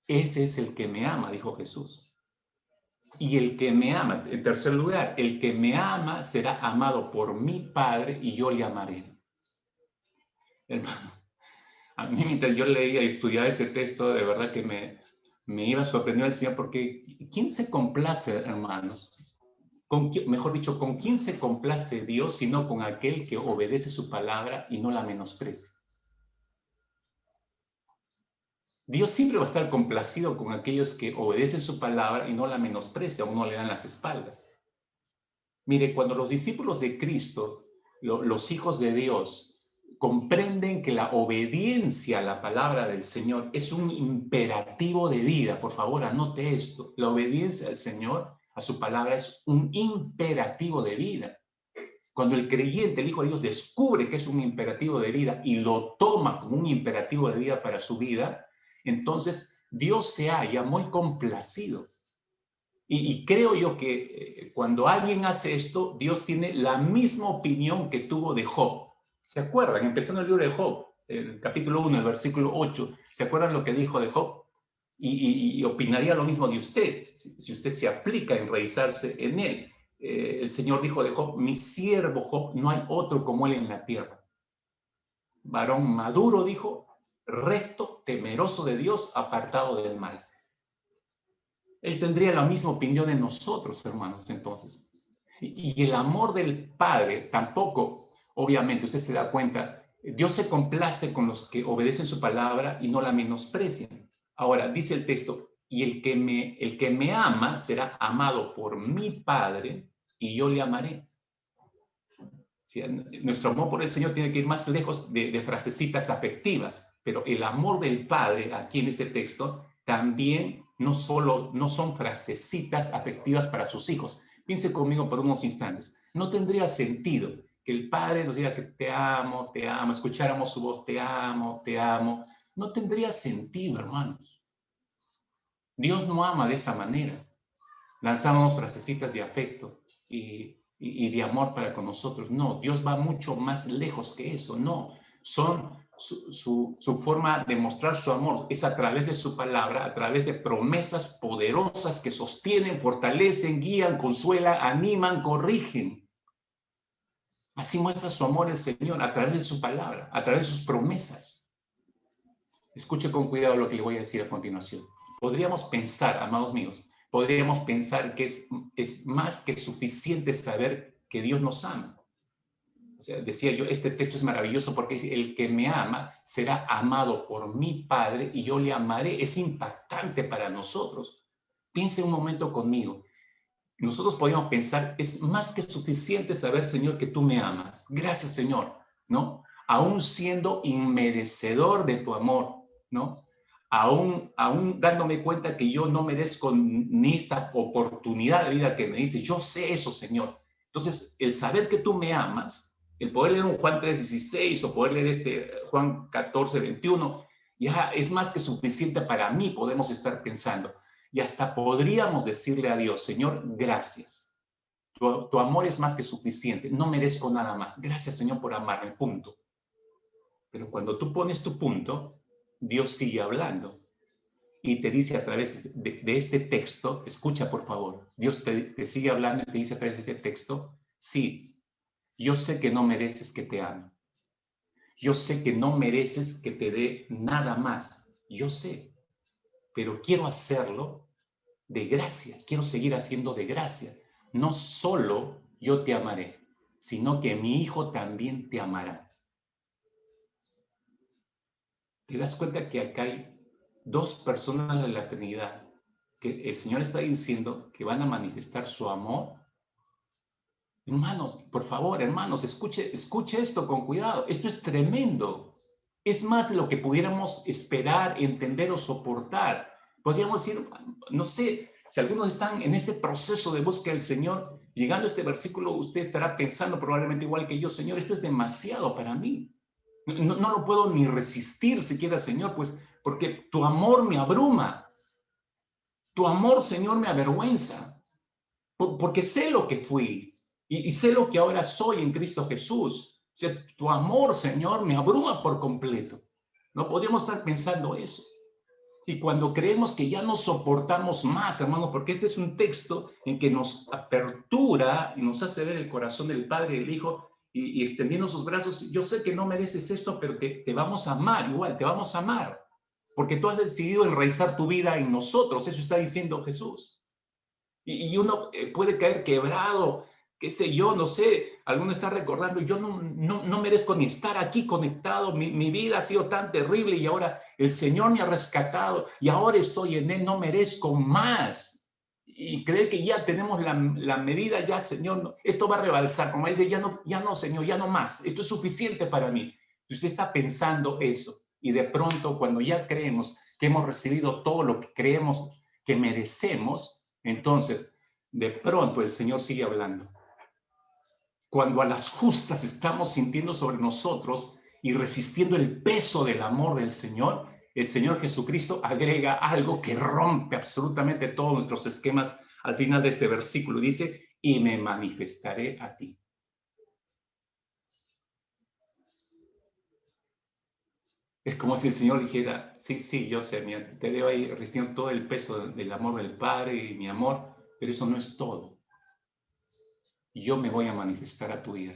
Ese es el que me ama, dijo Jesús. Y el que me ama, en tercer lugar, el que me ama será amado por mi Padre y yo le amaré. Hermanos, a mí mientras yo leía y estudiaba este texto, de verdad que me iba sorprendiendo el Señor, porque ¿quién se complace, hermanos? Mejor dicho, ¿con quién se complace Dios sino con aquel que obedece su palabra y no la menosprecia? Dios siempre va a estar complacido con aquellos que obedecen su palabra y no la menosprecian o no le dan las espaldas. Mire, cuando los discípulos de Cristo, los hijos de Dios, comprenden que la obediencia a la palabra del Señor es un imperativo de vida, por favor, anote esto, la obediencia al Señor, a su palabra, es un imperativo de vida. Cuando el creyente, el Hijo de Dios, descubre que es un imperativo de vida y lo toma como un imperativo de vida para su vida, entonces Dios se halla muy complacido. Y creo yo que cuando alguien hace esto, Dios tiene la misma opinión que tuvo de Job. ¿Se acuerdan? Empezando el libro de Job, el capítulo 1, el versículo 8, ¿se acuerdan lo que dijo de Job? Y opinaría lo mismo de usted, si usted se aplica a enraizarse en él. El Señor dijo de Job, mi siervo Job, no hay otro como él en la tierra. Varón maduro, dijo, recto, temeroso de Dios, apartado del mal. Él tendría la misma opinión de nosotros, hermanos, entonces. Y el amor del Padre tampoco, obviamente, usted se da cuenta, Dios se complace con los que obedecen su palabra y no la menosprecian. Ahora, dice el texto, y el que me ama será amado por mi Padre y yo le amaré. ¿Sí? Nuestro amor por el Señor tiene que ir más lejos de frasecitas afectivas, pero el amor del Padre aquí en este texto también no son frasecitas afectivas para sus hijos. Piense conmigo por unos instantes. No tendría sentido que el Padre nos diga que te amo, escucháramos su voz, te amo, te amo. No tendría sentido, hermanos. Dios no ama de esa manera. Lanzamos frasecitas de afecto y de amor para con nosotros. No, Dios va mucho más lejos que eso. No, son su forma de mostrar su amor es a través de su palabra, a través de promesas poderosas que sostienen, fortalecen, guían, consuelan, animan, corrigen. Así muestra su amor el Señor a través de su palabra, a través de sus promesas. Escuche con cuidado lo que le voy a decir a continuación. Podríamos pensar, amados míos, podríamos pensar que es más que suficiente saber que Dios nos ama. O sea, decía yo, este texto es maravilloso porque el que me ama será amado por mi Padre y yo le amaré. Es impactante para nosotros. Piense un momento conmigo. Nosotros podríamos pensar, es más que suficiente saber, Señor, que tú me amas. Gracias, Señor, ¿no? Aún siendo inmerecedor de tu amor, ¿no? Aún dándome cuenta que yo no merezco ni esta oportunidad de vida que me diste. Yo sé eso, Señor. Entonces, el saber que tú me amas, el poder leer un Juan 3:16 o poder leer Juan 14:21, ya es más que suficiente para mí, podemos estar pensando. Y hasta podríamos decirle a Dios, Señor, gracias. Tu amor es más que suficiente. No merezco nada más. Gracias, Señor, por amarme. Punto. Pero cuando tú pones tu punto, Dios sigue hablando. Y te dice a través de este texto, escucha por favor, Dios te sigue hablando y te dice a través de este texto, sí, yo sé que no mereces que te ame. Yo sé que no mereces que te dé nada más. Yo sé, pero quiero hacerlo de gracia, quiero seguir haciendo de gracia. No solo yo te amaré, sino que mi Hijo también te amará. ¿Te das cuenta que acá hay dos personas de la Trinidad que el Señor está diciendo que van a manifestar su amor? Hermanos, por favor, hermanos, escuche esto con cuidado. Esto es tremendo. Es más de lo que pudiéramos esperar, entender o soportar. Podríamos decir, no sé, si algunos están en este proceso de búsqueda del Señor, llegando a este versículo, usted estará pensando probablemente igual que yo, Señor, esto es demasiado para mí. No lo puedo ni resistir siquiera, Señor, pues porque tu amor me abruma. Tu amor, Señor, me avergüenza. Porque sé lo que fui y sé lo que ahora soy en Cristo Jesús. O sea, tu amor, Señor, me abruma por completo. No podemos estar pensando eso. Y cuando creemos que ya no soportamos más, hermano, porque este es un texto en que nos apertura y nos hace ver el corazón del Padre y del Hijo y extendiendo sus brazos, yo sé que no mereces esto, pero te vamos a amar igual, te vamos a amar, porque tú has decidido enraizar tu vida en nosotros, eso está diciendo Jesús. Y uno puede caer quebrado, qué sé yo, no sé, alguno está recordando, yo no merezco ni estar aquí conectado, mi vida ha sido tan terrible y ahora el Señor me ha rescatado y ahora estoy en Él, no merezco más. Y cree que ya tenemos la medida, ya Señor, esto va a rebalsar, como dice, ya no Señor, ya no más, esto es suficiente para mí. Y usted está pensando eso y de pronto cuando ya creemos que hemos recibido todo lo que creemos que merecemos, entonces de pronto el Señor sigue hablando. Cuando a las justas estamos sintiendo sobre nosotros y resistiendo el peso del amor del Señor, el Señor Jesucristo agrega algo que rompe absolutamente todos nuestros esquemas al final de este versículo. Dice, y me manifestaré a ti. Es como si el Señor dijera, sí, yo sé, mira, te debo ahí resistiendo todo el peso del amor del Padre y mi amor, pero eso no es todo. Yo me voy a manifestar a tu vida.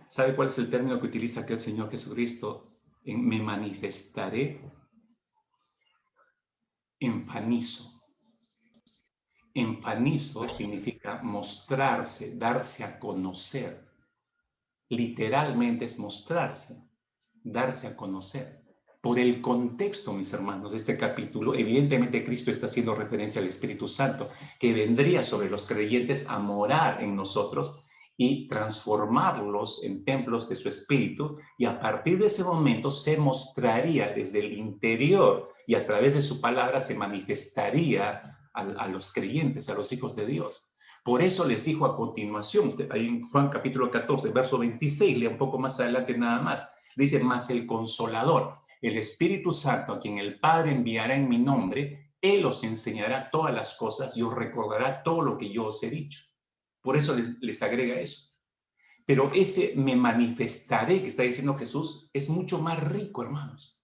¿Sabe cuál es el término que utiliza aquí el Señor Jesucristo? Me manifestaré, enfanizo. Enfanizo significa mostrarse, darse a conocer. Literalmente es mostrarse, darse a conocer. Por el contexto, mis hermanos, de este capítulo, evidentemente Cristo está haciendo referencia al Espíritu Santo, que vendría sobre los creyentes a morar en nosotros y transformarlos en templos de su Espíritu, y a partir de ese momento se mostraría desde el interior y a través de su palabra se manifestaría a los creyentes, a los hijos de Dios. Por eso les dijo a continuación, usted, ahí en Juan capítulo 14, verso 26, lea un poco más adelante nada más, dice, mas el Consolador, el Espíritu Santo, a quien el Padre enviará en mi nombre, Él os enseñará todas las cosas y os recordará todo lo que yo os he dicho. Por eso les agrega eso. Pero ese me manifestaré que está diciendo Jesús es mucho más rico, hermanos.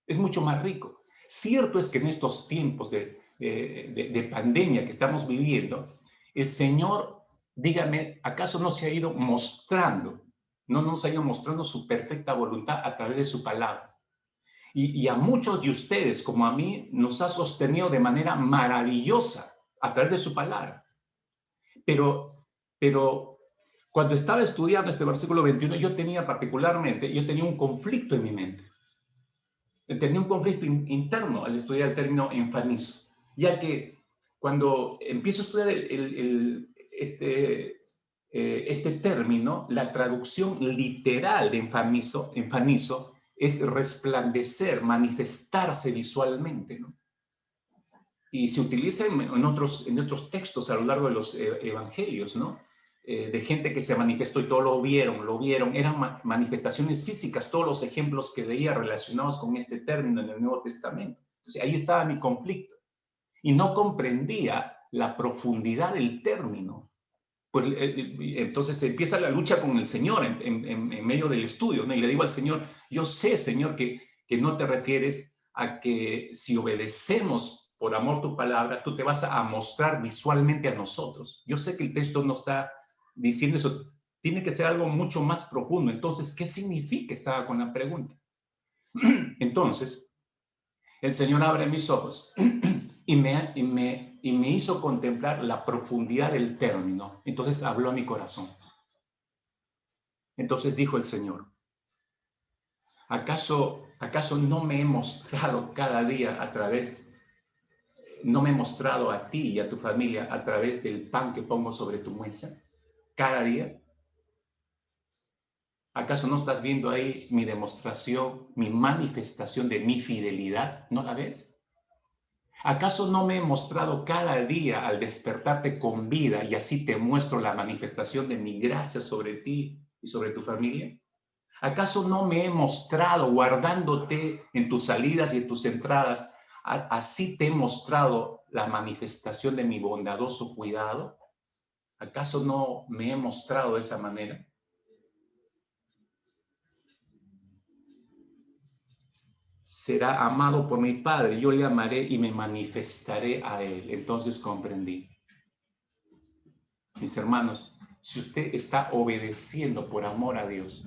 Es mucho más rico. Cierto es que en estos tiempos de pandemia que estamos viviendo, el Señor, dígame, ¿acaso no se ha ido mostrando, no nos ha ido mostrando su perfecta voluntad a través de su palabra? Y a muchos de ustedes, como a mí, nos ha sostenido de manera maravillosa a través de su palabra. Pero cuando estaba estudiando este versículo 21, yo tenía un conflicto en mi mente. Tenía un conflicto interno al estudiar el término enfanizo, ya que cuando empiezo a estudiar este término, la traducción literal de enfanizo es resplandecer, manifestarse visualmente, ¿no? Y se utiliza en otros textos a lo largo de los evangelios, ¿no? De gente que se manifestó y todos lo vieron, eran manifestaciones físicas, todos los ejemplos que veía relacionados con este término en el Nuevo Testamento. Entonces ahí estaba mi conflicto y no comprendía la profundidad del término. Pues entonces empieza la lucha con el Señor en medio del estudio, ¿no? Y le digo al Señor, yo sé, Señor, que no te refieres a que si obedecemos por amor tu palabra, tú te vas a mostrar visualmente a nosotros. Yo sé que el texto no está diciendo eso, tiene que ser algo mucho más profundo. Entonces, ¿qué significa? Estaba con la pregunta. Entonces, el Señor abre mis ojos y me hizo contemplar la profundidad del término. Entonces habló a mi corazón. Entonces dijo el Señor, ¿acaso no me he mostrado cada día no me he mostrado a ti y a tu familia a través del pan que pongo sobre tu mesa? Cada día. ¿Acaso no estás viendo ahí mi demostración, mi manifestación de mi fidelidad? ¿No la ves? ¿Acaso no me he mostrado cada día al despertarte con vida y así te muestro la manifestación de mi gracia sobre ti y sobre tu familia? ¿Acaso no me he mostrado guardándote en tus salidas y en tus entradas? Así te he mostrado la manifestación de mi bondadoso cuidado. ¿Acaso no me he mostrado de esa manera? Será amado por mi Padre, yo le amaré y me manifestaré a él. Entonces comprendí. Mis hermanos, si usted está obedeciendo por amor a Dios,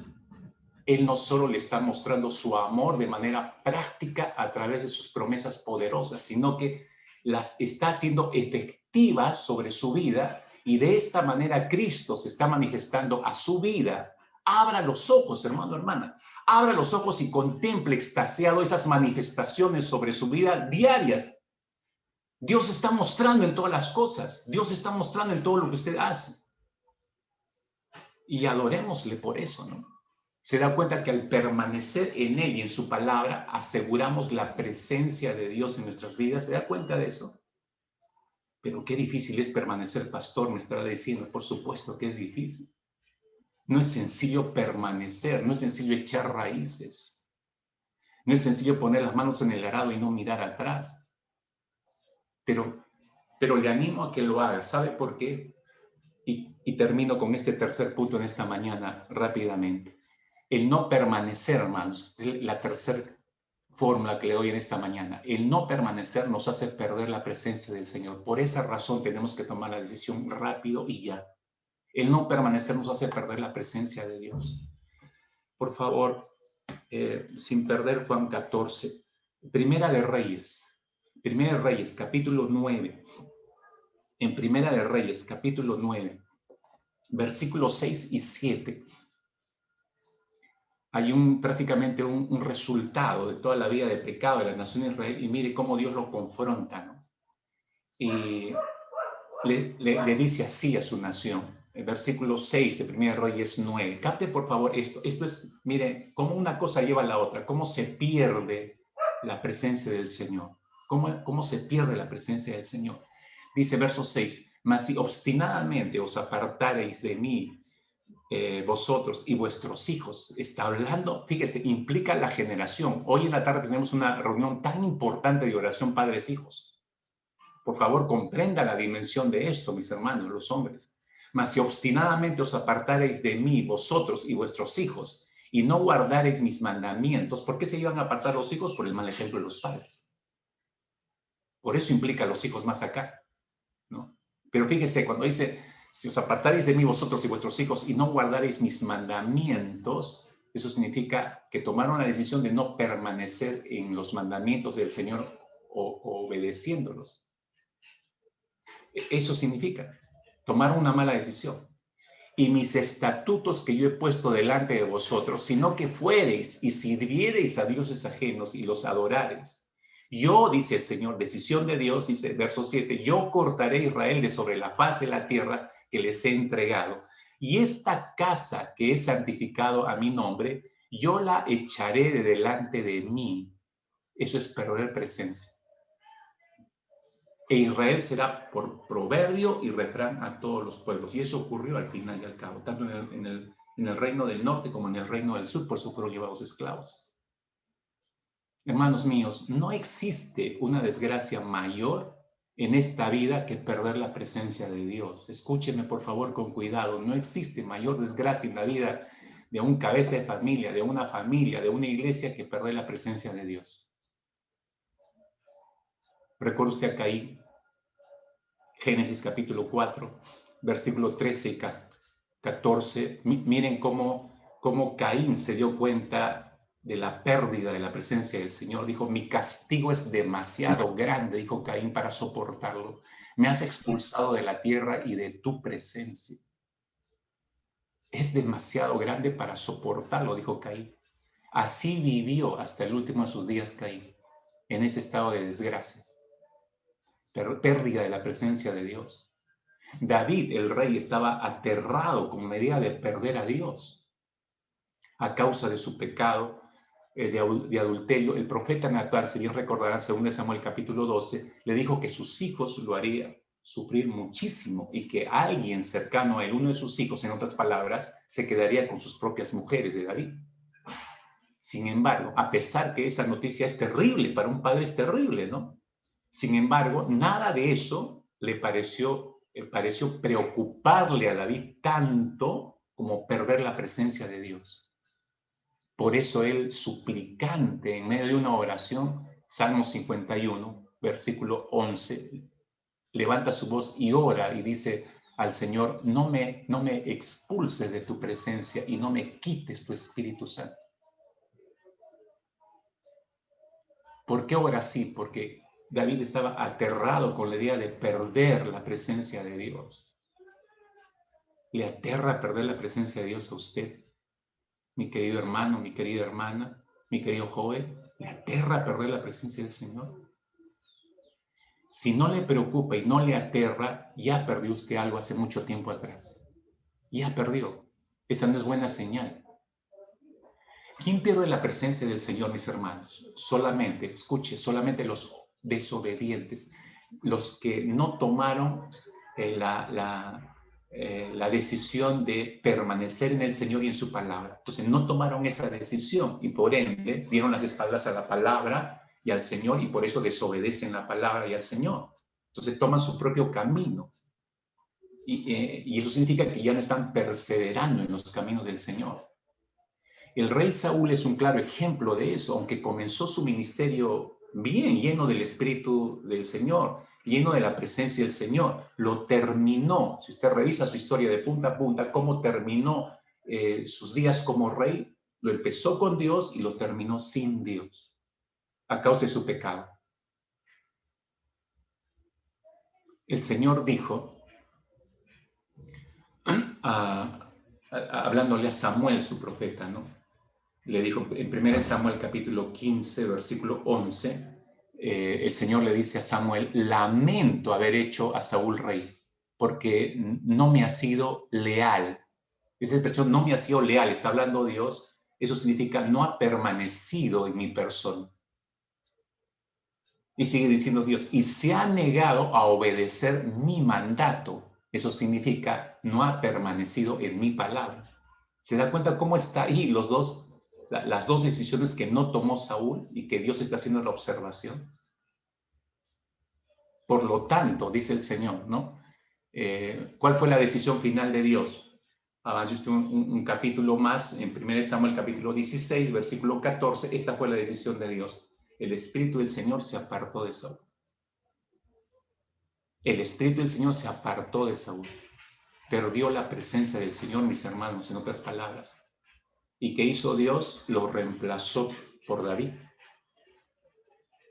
Él no solo le está mostrando su amor de manera práctica a través de sus promesas poderosas, sino que las está haciendo efectivas sobre su vida y de esta manera Cristo se está manifestando a su vida. Abra los ojos, hermano, hermana. Abra los ojos y contemple extasiado esas manifestaciones sobre su vida diarias. Dios está mostrando en todas las cosas. Dios está mostrando en todo lo que usted hace. Y adorémosle por eso, ¿no? Se da cuenta que al permanecer en Él y en su palabra, aseguramos la presencia de Dios en nuestras vidas. ¿Se da cuenta de eso? Pero qué difícil es permanecer, pastor, me estará diciendo. Por supuesto que es difícil. No es sencillo permanecer, no es sencillo echar raíces. No es sencillo poner las manos en el arado y no mirar atrás. Pero le animo a que lo haga. ¿Sabe por qué? Y termino con este tercer punto en esta mañana rápidamente. El no permanecer, hermanos, es la tercera fórmula que le doy en esta mañana. El no permanecer nos hace perder la presencia del Señor. Por esa razón tenemos que tomar la decisión rápido y ya. El no permanecer nos hace perder la presencia de Dios. Por favor, sin perder Juan 14. Primera de Reyes, capítulo 9. En Primera de Reyes, capítulo 9, versículos 6 y 7. Hay prácticamente un resultado de toda la vida de pecado de la nación de Israel y mire cómo Dios lo confronta, ¿no? Y le dice así a su nación. El versículo 6 de 1 Reyes 9. Capte por favor esto. Esto es, mire, cómo una cosa lleva a la otra, cómo se pierde la presencia del Señor. Cómo se pierde la presencia del Señor. Dice verso 6, mas si obstinadamente os apartareis de mí, vosotros y vuestros hijos. Está hablando, fíjese, implica la generación. Hoy en la tarde tenemos una reunión tan importante de oración padres-hijos. Por favor, comprenda la dimensión de esto, mis hermanos, los hombres. Mas si obstinadamente os apartareis de mí, vosotros y vuestros hijos, y no guardareis mis mandamientos, ¿por qué se iban a apartar los hijos? Por el mal ejemplo de los padres. Por eso implica a los hijos más acá, ¿no? Pero fíjese, cuando dice, si os apartareis de mí vosotros y vuestros hijos y no guardareis mis mandamientos, eso significa que tomaron la decisión de no permanecer en los mandamientos del Señor o obedeciéndolos. Eso significa tomar una mala decisión. Y mis estatutos que yo he puesto delante de vosotros, sino que fuereis y sirviereis a dioses ajenos y los adorareis. Yo, dice el Señor, decisión de Dios, dice verso 7, yo cortaré a Israel de sobre la faz de la tierra que les he entregado. Y esta casa que he santificado a mi nombre, yo la echaré de delante de mí. Eso es perder presencia. E Israel será por proverbio y refrán a todos los pueblos. Y eso ocurrió al final y al cabo, tanto en el reino del norte como en el reino del sur, por eso fueron llevados esclavos. Hermanos míos, no existe una desgracia mayor en esta vida que perder la presencia de Dios. Escúcheme por favor con cuidado, no existe mayor desgracia en la vida de un cabeza de familia, de una iglesia que perder la presencia de Dios. Recuerda usted a Caín, Génesis capítulo 4, versículo 13 y 14. Miren cómo Caín se dio cuenta de la pérdida de la presencia del Señor. Dijo, mi castigo es demasiado grande, dijo Caín, para soportarlo. Me has expulsado de la tierra y de tu presencia. Es demasiado grande para soportarlo, dijo Caín. Así vivió hasta el último de sus días Caín, en ese estado de desgracia, pérdida de la presencia de Dios. David, el rey, estaba aterrado con la idea de perder a Dios. a causa de su pecado de adulterio, el profeta Natán, si bien recordarán, según Samuel capítulo 12, le dijo que sus hijos lo haría sufrir muchísimo y que alguien cercano a él, uno de sus hijos, en otras palabras, se quedaría con sus propias mujeres de David. Sin embargo, a pesar que esa noticia es terrible, para un padre es terrible, ¿no? Sin embargo, nada de eso le pareció preocuparle a David tanto como perder la presencia de Dios. Por eso él, suplicante, en medio de una oración, Salmo 51, versículo 11, levanta su voz y ora y dice al Señor, no me expulses de tu presencia y no me quites tu Espíritu Santo. ¿Por qué ora así? Porque David estaba aterrado con la idea de perder la presencia de Dios. ¿Le aterra perder la presencia de Dios a usted? Mi querido hermano, mi querida hermana, mi querido joven, ¿le aterra perder la presencia del Señor? Si no le preocupa y no le aterra, ya perdió usted algo hace mucho tiempo atrás. Ya perdió. Esa no es buena señal. ¿Quién pierde la presencia del Señor, mis hermanos? Solamente, escuche, solamente los desobedientes, los que no tomaron la decisión de permanecer en el Señor y en su palabra. Entonces no tomaron esa decisión y por ende dieron las espaldas a la palabra y al Señor y por eso desobedecen la palabra y al Señor. Entonces toman su propio camino y eso significa que ya no están perseverando en los caminos del Señor. El rey Saúl es un claro ejemplo de eso, aunque comenzó su ministerio bien, lleno del Espíritu del Señor, lleno de la presencia del Señor, lo terminó. Si usted revisa su historia de punta a punta, cómo terminó sus días como rey, lo empezó con Dios y lo terminó sin Dios, a causa de su pecado. El Señor dijo, hablándole a Samuel, su profeta, ¿no? Le dijo en 1 Samuel capítulo 15, versículo 11, el Señor le dice a Samuel, lamento haber hecho a Saúl rey, porque no me ha sido leal. Esa expresión, no me ha sido leal, está hablando Dios, eso significa no ha permanecido en mi persona. Y sigue diciendo Dios, y se ha negado a obedecer mi mandato. Eso significa no ha permanecido en mi palabra. ¿Se da cuenta cómo está ahí las dos decisiones que no tomó Saúl y que Dios está haciendo la observación? Por lo tanto, dice el Señor, ¿no? ¿Cuál fue la decisión final de Dios? Avance un capítulo más, en 1 Samuel capítulo 16, versículo 14, esta fue la decisión de Dios. El Espíritu del Señor se apartó de Saúl. El Espíritu del Señor se apartó de Saúl. Perdió la presencia del Señor, mis hermanos, en otras palabras. ¿Y qué hizo Dios? Lo reemplazó por David.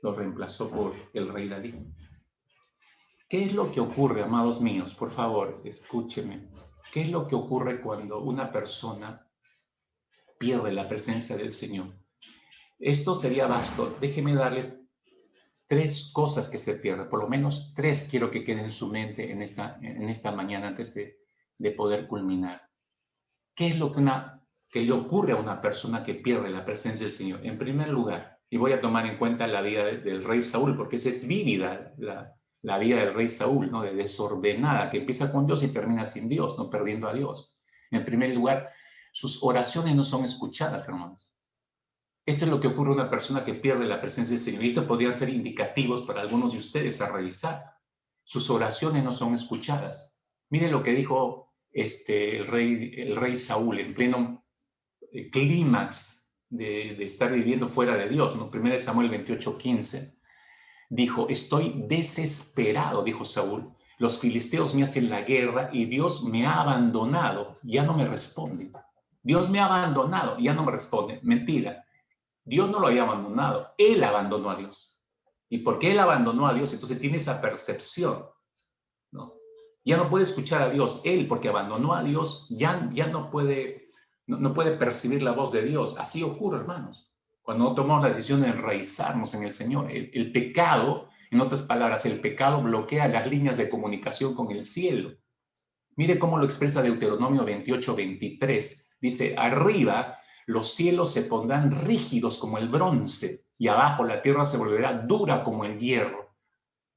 Lo reemplazó por el rey David. ¿Qué es lo que ocurre, amados míos? Por favor, escúcheme. ¿Qué es lo que ocurre cuando una persona pierde la presencia del Señor? Esto sería vasto. Déjeme darle 3 cosas que se pierden. Por lo menos 3 quiero que queden en su mente en esta mañana antes de poder culminar. ¿Qué es lo que le ocurre a una persona que pierde la presencia del Señor? En primer lugar, y voy a tomar en cuenta la vida del rey Saúl, porque esa es vívida, la vida del rey Saúl, ¿no? De desordenada, que empieza con Dios y termina sin Dios, no perdiendo a Dios. En primer lugar, sus oraciones no son escuchadas, hermanos. Esto es lo que ocurre a una persona que pierde la presencia del Señor. Y esto podría ser indicativos para algunos de ustedes a revisar. Sus oraciones no son escuchadas. Mire lo que dijo el rey Saúl en pleno clímax de estar viviendo fuera de Dios, ¿no? 1 Samuel 28:15. Dijo, estoy desesperado, dijo Saúl. Los filisteos me hacen la guerra y Dios me ha abandonado. Ya no me responde. Dios me ha abandonado, ya no me responde. Mentira. Dios no lo había abandonado. Él abandonó a Dios. Y porque él abandonó a Dios, entonces tiene esa percepción, ¿no? Ya no puede escuchar a Dios. Él, porque abandonó a Dios, ya no puede percibir la voz de Dios. Así ocurre, hermanos. Cuando no tomamos la decisión de enraizarnos en el Señor. El pecado, en otras palabras, el pecado bloquea las líneas de comunicación con el cielo. Mire cómo lo expresa Deuteronomio 28:23. Dice, arriba los cielos se pondrán rígidos como el bronce y abajo la tierra se volverá dura como el hierro.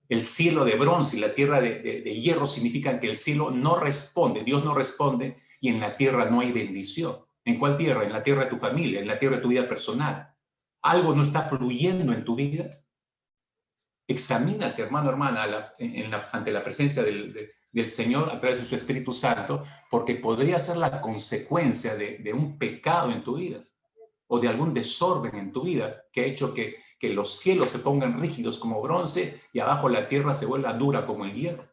El cielo de bronce y la tierra de hierro significan que el cielo no responde, Dios no responde, y en la tierra no hay bendición. ¿En cuál tierra? En la tierra de tu familia, en la tierra de tu vida personal. ¿Algo no está fluyendo en tu vida? Examínate, hermano, hermana, ante la presencia del Señor a través de su Espíritu Santo, porque podría ser la consecuencia de un pecado en tu vida o de algún desorden en tu vida que ha hecho que los cielos se pongan rígidos como bronce y abajo la tierra se vuelva dura como el hierro.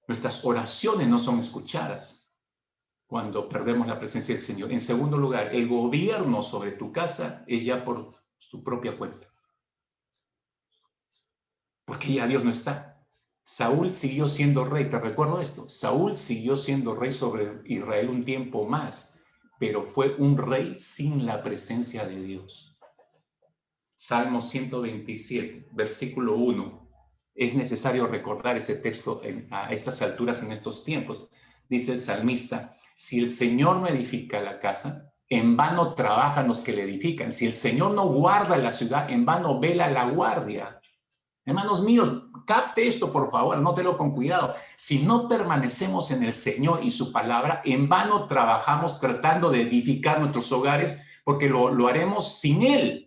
Nuestras oraciones no son escuchadas cuando perdemos la presencia del Señor. En segundo lugar, el gobierno sobre tu casa es ya por tu propia cuenta, porque ya Dios no está. Saúl siguió siendo rey, te recuerdo esto, Saúl siguió siendo rey sobre Israel un tiempo más, pero fue un rey sin la presencia de Dios. Salmo 127, versículo 1. Es necesario recordar ese texto a estas alturas, en estos tiempos. Dice el salmista, si el Señor no edifica la casa, en vano trabajan los que le edifican. Si el Señor no guarda la ciudad, en vano vela la guardia. Hermanos míos, capte esto, por favor, anótelo con cuidado. Si no permanecemos en el Señor y su palabra, en vano trabajamos tratando de edificar nuestros hogares, porque lo haremos sin Él.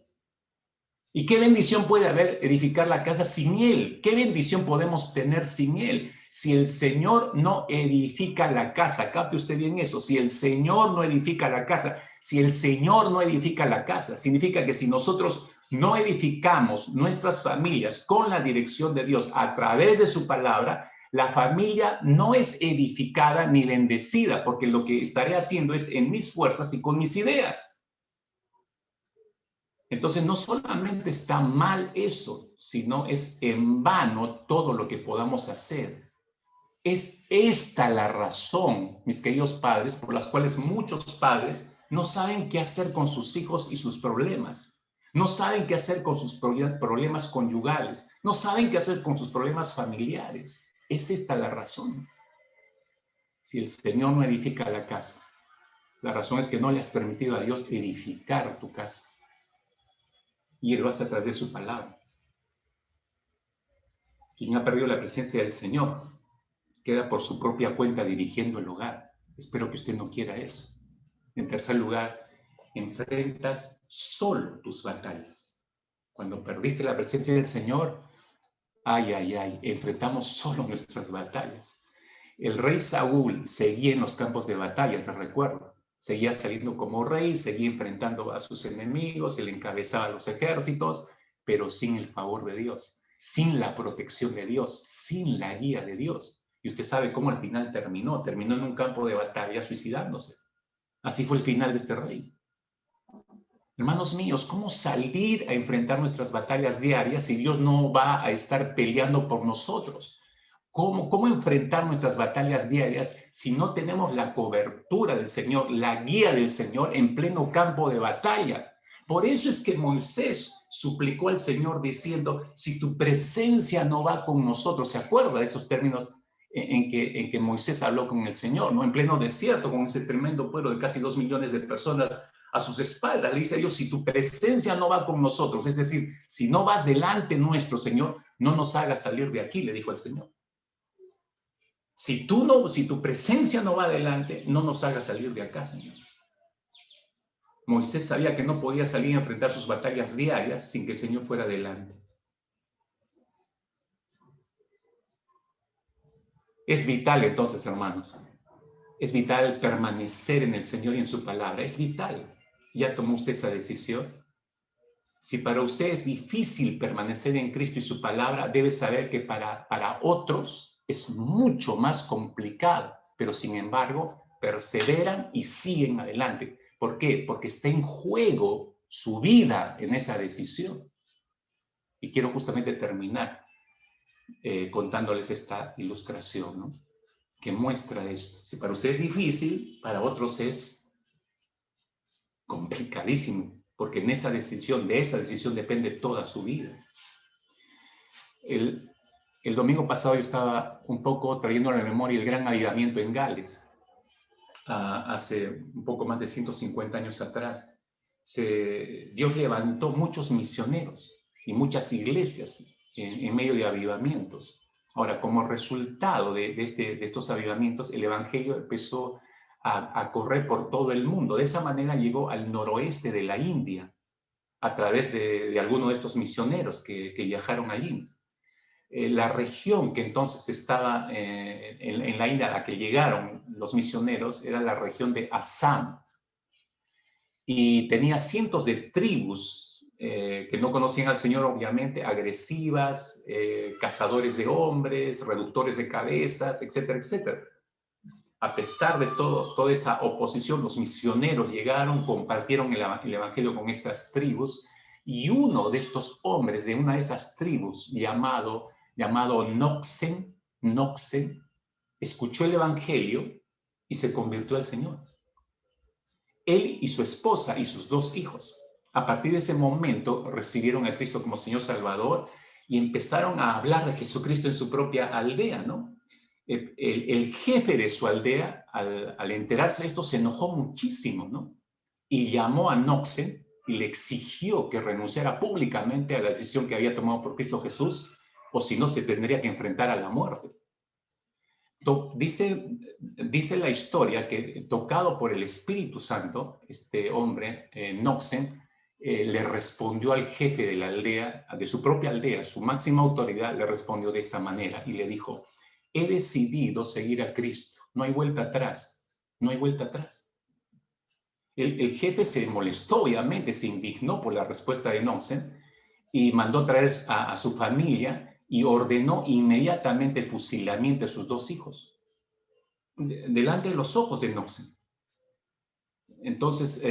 ¿Y qué bendición puede haber edificar la casa sin Él? ¿Qué bendición podemos tener sin Él? Si el Señor no edifica la casa, capte usted bien eso, si el Señor no edifica la casa, si el Señor no edifica la casa, significa que si nosotros no edificamos nuestras familias con la dirección de Dios a través de su palabra, la familia no es edificada ni bendecida, porque lo que estaré haciendo es en mis fuerzas y con mis ideas. Entonces, no solamente está mal eso, sino es en vano todo lo que podamos hacer. Es esta la razón, mis queridos padres, por las cuales muchos padres no saben qué hacer con sus hijos y sus problemas. No saben qué hacer con sus problemas conyugales. No saben qué hacer con sus problemas familiares. Es esta la razón. Si el Señor no edifica la casa, la razón es que no le has permitido a Dios edificar tu casa. Y Él lo hace a través de su palabra. Quien ha perdido la presencia del Señor queda por su propia cuenta dirigiendo el hogar. Espero que usted no quiera eso. En tercer lugar, enfrentas solo tus batallas. Cuando perdiste la presencia del Señor, ay, ay, ay, enfrentamos solo nuestras batallas. El rey Saúl seguía en los campos de batalla, te recuerdo. Seguía saliendo como rey, seguía enfrentando a sus enemigos, él encabezaba los ejércitos, pero sin el favor de Dios, sin la protección de Dios, sin la guía de Dios. Y usted sabe cómo al final terminó en un campo de batalla suicidándose. Así fue el final de este rey. Hermanos míos, ¿cómo salir a enfrentar nuestras batallas diarias si Dios no va a estar peleando por nosotros? ¿Cómo enfrentar nuestras batallas diarias si no tenemos la cobertura del Señor, la guía del Señor en pleno campo de batalla? Por eso es que Moisés suplicó al Señor diciendo, si tu presencia no va con nosotros, ¿se acuerda de esos términos en que Moisés habló con el Señor, ¿no? En pleno desierto, con ese tremendo pueblo de casi 2 millones de personas a sus espaldas? Le dice a Dios, si tu presencia no va con nosotros, es decir, si no vas delante nuestro, Señor, no nos hagas salir de aquí, le dijo el Señor. Si tu presencia no va adelante, no nos haga salir de acá, Señor. Moisés sabía que no podía salir a enfrentar sus batallas diarias sin que el Señor fuera adelante. Es vital entonces, hermanos, es vital permanecer en el Señor y en su palabra. Es vital. ¿Ya tomó usted esa decisión? Si para usted es difícil permanecer en Cristo y su palabra, debe saber que para otros es mucho más complicado, pero sin embargo perseveran y siguen adelante. ¿Por qué? Porque está en juego su vida en esa decisión. Y quiero justamente terminar contándoles esta ilustración, ¿no? Que muestra esto. Si para usted es difícil, para otros es complicadísimo, porque de esa decisión depende toda su vida. El domingo pasado yo estaba un poco trayendo a la memoria el gran avivamiento en Gales. hace un poco más de 150 años atrás, Dios levantó muchos misioneros y muchas iglesias en medio de avivamientos. Ahora, como resultado de estos avivamientos, el evangelio empezó a correr por todo el mundo. De esa manera llegó al noroeste de la India, a través de algunos de estos misioneros que viajaron allí. La región que entonces estaba en la India a la que llegaron los misioneros era la región de Assam, y tenía cientos de tribus que no conocían al Señor, obviamente, agresivas, cazadores de hombres, reductores de cabezas, etcétera, etcétera. A pesar de toda esa oposición, los misioneros llegaron, compartieron el evangelio con estas tribus, y uno de estos hombres de una de esas tribus, llamado Noxen, escuchó el evangelio y se convirtió al Señor. Él y su esposa y sus 2 hijos. A partir de ese momento recibieron a Cristo como Señor Salvador y empezaron a hablar de Jesucristo en su propia aldea, ¿no? El jefe de su aldea, al enterarse de esto, se enojó muchísimo, ¿no? Y llamó a Noxen y le exigió que renunciara públicamente a la decisión que había tomado por Cristo Jesús, o si no, se tendría que enfrentar a la muerte. Dice la historia que, tocado por el Espíritu Santo, este hombre, Noxen, le respondió al jefe de la aldea, de su propia aldea, su máxima autoridad, le respondió de esta manera y le dijo: he decidido seguir a Cristo, no hay vuelta atrás, no hay vuelta atrás. El jefe se molestó, obviamente, se indignó por la respuesta de Noxen y mandó traer a su familia y ordenó inmediatamente el fusilamiento de sus 2 hijos, delante de los ojos de Noxen. Entonces,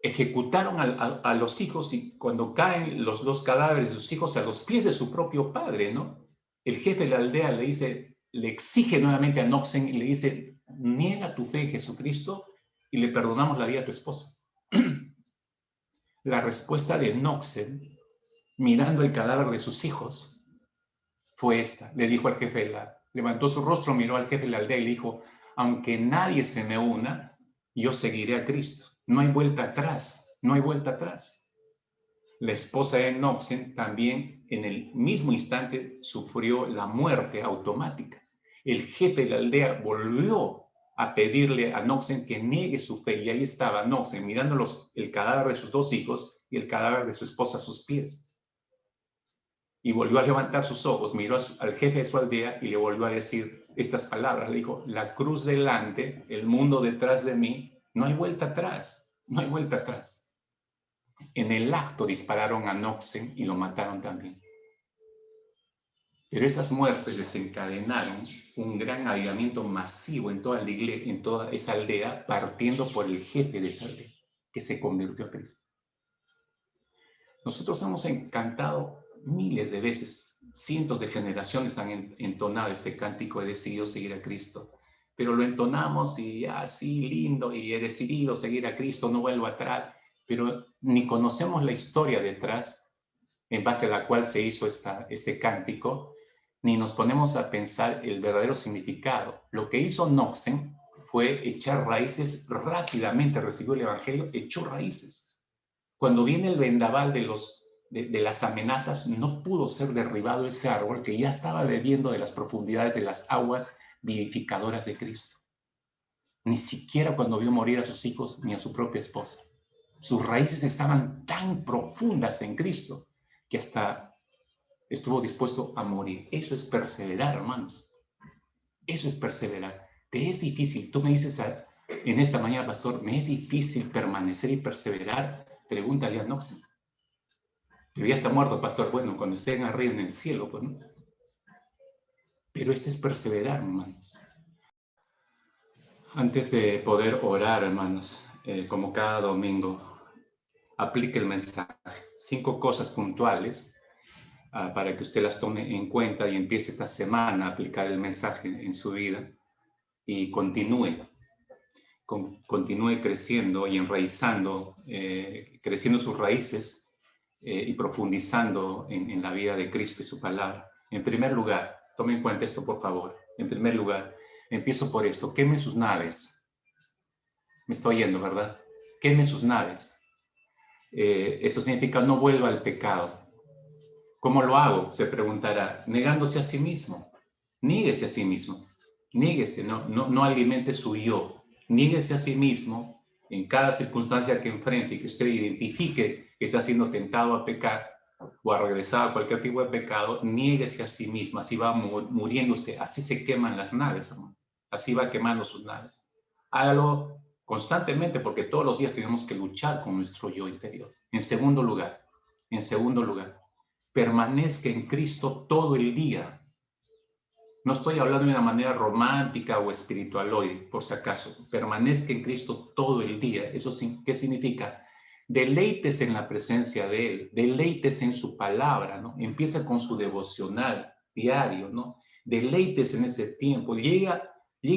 ejecutaron a los hijos, y cuando caen los 2 cadáveres de sus hijos a los pies de su propio padre, ¿no? El jefe de la aldea le exige nuevamente a Noxen y le dice: niega tu fe en Jesucristo y le perdonamos la vida a tu esposa. La respuesta de Noxen, mirando el cadáver de sus hijos, fue esta. Le dijo al jefe levantó su rostro, miró al jefe de la aldea y le dijo: aunque nadie se me una, yo seguiré a Cristo. No hay vuelta atrás, no hay vuelta atrás. La esposa de Noxen también en el mismo instante sufrió la muerte automática. El jefe de la aldea volvió a pedirle a Noxen que niegue su fe, y ahí estaba Noxen mirando el cadáver de sus 2 hijos y el cadáver de su esposa a sus pies. Y volvió a levantar sus ojos, miró al jefe de su aldea y le volvió a decir estas palabras. Le dijo: la cruz delante, el mundo detrás de mí, no hay vuelta atrás, no hay vuelta atrás. En el acto dispararon a Noxen y lo mataron también. Pero esas muertes desencadenaron un gran avivamiento masivo en toda esa aldea, partiendo por el jefe de esa aldea, que se convirtió a Cristo. Nosotros hemos cantado miles de veces, cientos de generaciones han entonado este cántico: he decidido seguir a Cristo. Pero lo entonamos y así lindo, y he decidido seguir a Cristo, no vuelvo atrás. Pero ni conocemos la historia detrás en base a la cual se hizo este cántico, ni nos ponemos a pensar el verdadero significado. Lo que hizo Noxen fue echar raíces rápidamente, recibió el evangelio, echó raíces. Cuando viene el vendaval de las amenazas, no pudo ser derribado ese árbol que ya estaba bebiendo de las profundidades de las aguas vivificadoras de Cristo. Ni siquiera cuando vio morir a sus hijos ni a su propia esposa. Sus raíces estaban tan profundas en Cristo que hasta estuvo dispuesto a morir. Eso es perseverar, hermanos. Eso es perseverar. Te es difícil. Tú me dices en esta mañana: pastor, me es difícil permanecer y perseverar. Pregúntale a Noxen. Pero ya está muerto, pastor. Bueno, cuando estén arriba en el cielo, pues, ¿no? Pero este es perseverar, hermanos. Antes de poder orar, hermanos, como cada domingo, aplique el mensaje. 5 cosas puntuales para que usted las tome en cuenta y empiece esta semana a aplicar el mensaje en su vida y continúe creciendo y enraizando, creciendo sus raíces y profundizando en la vida de Cristo y su palabra. En primer lugar, tome en cuenta esto, por favor. En primer lugar, Empiezo por esto. Queme sus naves. Me está oyendo, ¿verdad? Queme sus naves. Eso significa no vuelva al pecado. ¿Cómo lo hago? Se preguntará. Negándose a sí mismo. Níguese a sí mismo. Níguese, no alimente su yo. Níguese a sí mismo en cada circunstancia que enfrente y que usted identifique que está siendo tentado a pecar o a regresar a cualquier tipo de pecado. Niéguese a sí mismo. Así va muriendo usted. Así se queman las naves, amor. Así va quemando sus naves. Hágalo constantemente porque todos los días tenemos que luchar con nuestro yo interior. En segundo lugar, permanezca en Cristo todo el día. No estoy hablando de una manera romántica o espiritual hoy, por si acaso. Permanezca en Cristo todo el día. ¿Eso qué significa? Deleites en la presencia de Él, deleites en su palabra, ¿no? Empieza con su devocional diario, ¿no? Deleites en ese tiempo. Llega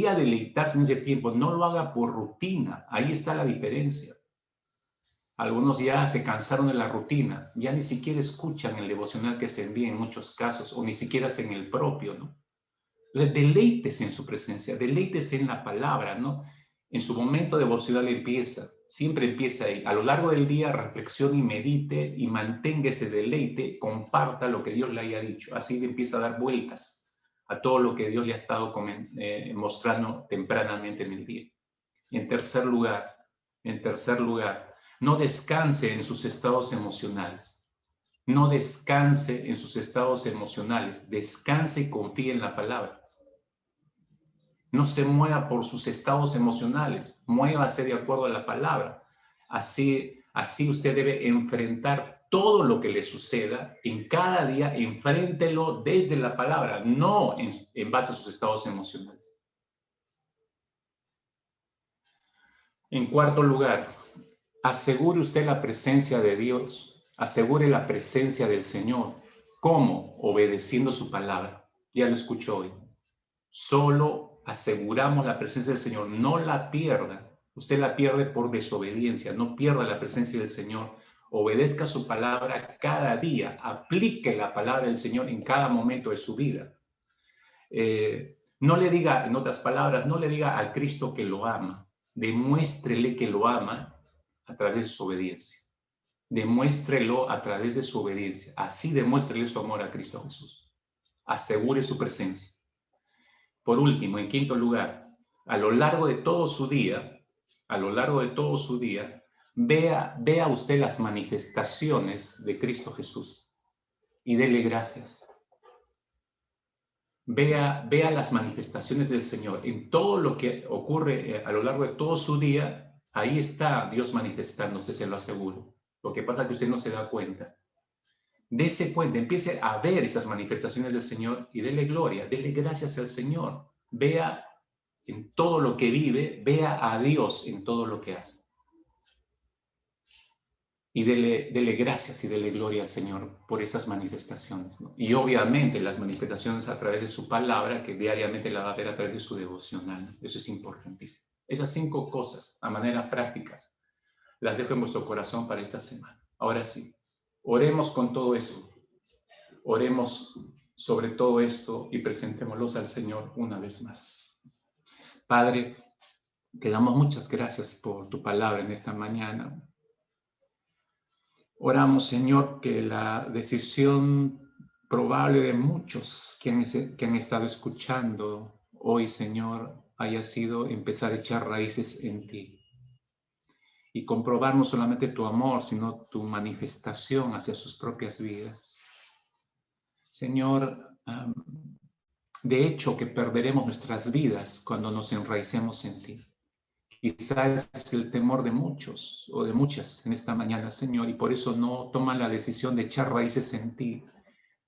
a deleitarse en ese tiempo. No lo haga por rutina. Ahí está la diferencia. Algunos ya se cansaron de la rutina, ya ni siquiera escuchan el devocional que se envía en muchos casos, o ni siquiera hacen el propio, ¿no? Entonces, deleites en su presencia, deleites en la palabra, ¿no? En su momento devocional siempre empieza ahí. A lo largo del día reflexione y medite y mantenga ese deleite, comparta lo que Dios le haya dicho. Así le empieza a dar vueltas a todo lo que Dios le ha estado mostrando tempranamente en el día. En tercer lugar, no descanse en sus estados emocionales. No descanse en sus estados emocionales. Descanse y confíe en la palabra. No se mueva por sus estados emocionales. Muévase de acuerdo a la palabra. Así usted debe enfrentar todo lo que le suceda en cada día. Enfréntelo desde la palabra, no en base a sus estados emocionales. En cuarto lugar, asegure usted la presencia de Dios, asegure la presencia del Señor. ¿Cómo? Obedeciendo su palabra. Ya lo escuchó hoy. Solo aseguramos la presencia del Señor, no la pierda. Usted la pierde por desobediencia, no pierda la presencia del Señor. Obedezca su palabra cada día, aplique la palabra del Señor en cada momento de su vida. No le diga, en otras palabras, no le diga al Cristo que lo ama. Demuéstrele que lo ama a través de su obediencia. Demuéstrelo a través de su obediencia. Así demuéstrele su amor a Cristo Jesús. Asegure su presencia. Por último, en quinto lugar, a lo largo de todo su día, vea usted las manifestaciones de Cristo Jesús y dele gracias. Vea las manifestaciones del Señor. En todo lo que ocurre a lo largo de todo su día, ahí está Dios manifestándose, se lo aseguro. Lo que pasa es que usted no se da cuenta. Dese cuenta, empiece a ver esas manifestaciones del Señor y dele gloria, dele gracias al Señor. Vea en todo lo que vive, vea a Dios en todo lo que hace. Y dele gracias y dele gloria al Señor por esas manifestaciones, ¿no? Y obviamente las manifestaciones a través de su palabra, que diariamente la va a ver a través de su devocional. Eso es importantísimo. Esas 5 cosas, a manera prácticas, las dejo en vuestro corazón para esta semana. Ahora sí, oremos con todo eso. Oremos sobre todo esto y presentémoslos al Señor una vez más. Padre, te damos muchas gracias por tu palabra en esta mañana. Oramos, Señor, que la decisión probable de muchos que han estado escuchando hoy, Señor, haya sido empezar a echar raíces en ti y comprobar no solamente tu amor, sino tu manifestación hacia sus propias vidas. Señor, de hecho que perderemos nuestras vidas cuando nos enraicemos en ti. Quizás es el temor de muchos o de muchas en esta mañana, Señor, y por eso no toman la decisión de echar raíces en ti.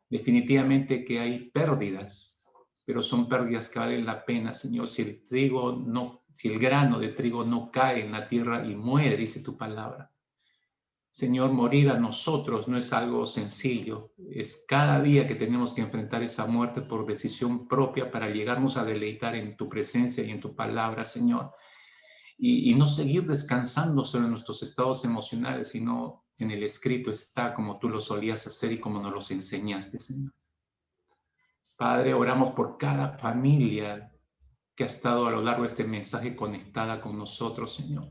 Definitivamente que hay pérdidas, pero son pérdidas que valen la pena, Señor. Si el grano de trigo no cae en la tierra y muere, dice tu palabra. Señor, morir a nosotros no es algo sencillo. Es cada día que tenemos que enfrentar esa muerte por decisión propia para llegarnos a deleitar en tu presencia y en tu palabra, Señor. Y no seguir descansando solo en nuestros estados emocionales, sino en el escrito está como tú lo solías hacer y como nos los enseñaste, Señor. Padre, oramos por cada familia que ha estado a lo largo de este mensaje conectada con nosotros, Señor.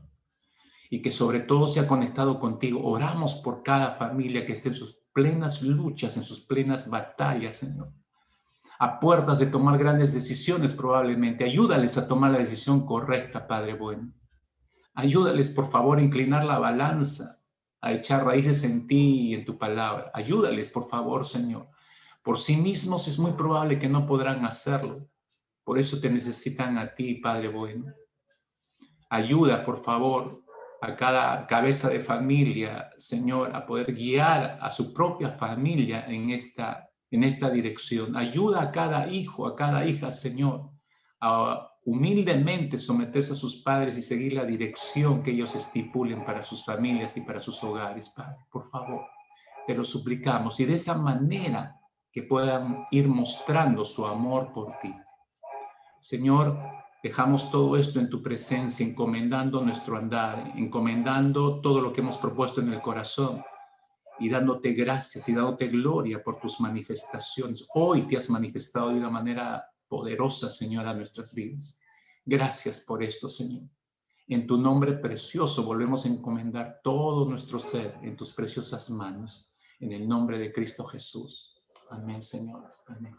Y que sobre todo se ha conectado contigo. Oramos por cada familia que esté en sus plenas luchas, en sus plenas batallas, Señor. A puertas de tomar grandes decisiones probablemente. Ayúdales a tomar la decisión correcta, Padre bueno. Ayúdales, por favor, a inclinar la balanza, a echar raíces en ti y en tu palabra. Ayúdales, por favor, Señor. Por sí mismos es muy probable que no podrán hacerlo. Por eso te necesitan a ti, Padre bueno. Ayuda, por favor, a cada cabeza de familia, Señor, a poder guiar a su propia familia en esta dirección. Ayuda a cada hijo, a cada hija, Señor, a humildemente someterse a sus padres y seguir la dirección que ellos estipulen para sus familias y para sus hogares, Padre. Por favor, te lo suplicamos. Y de esa manera que puedan ir mostrando su amor por ti. Señor, dejamos todo esto en tu presencia, encomendando nuestro andar, encomendando todo lo que hemos propuesto en el corazón y dándote gracias y dándote gloria por tus manifestaciones. Hoy te has manifestado de una manera poderosa, Señor, a nuestras vidas. Gracias por esto, Señor. En tu nombre precioso volvemos a encomendar todo nuestro ser en tus preciosas manos. En el nombre de Cristo Jesús. Amén, Señor. Amén.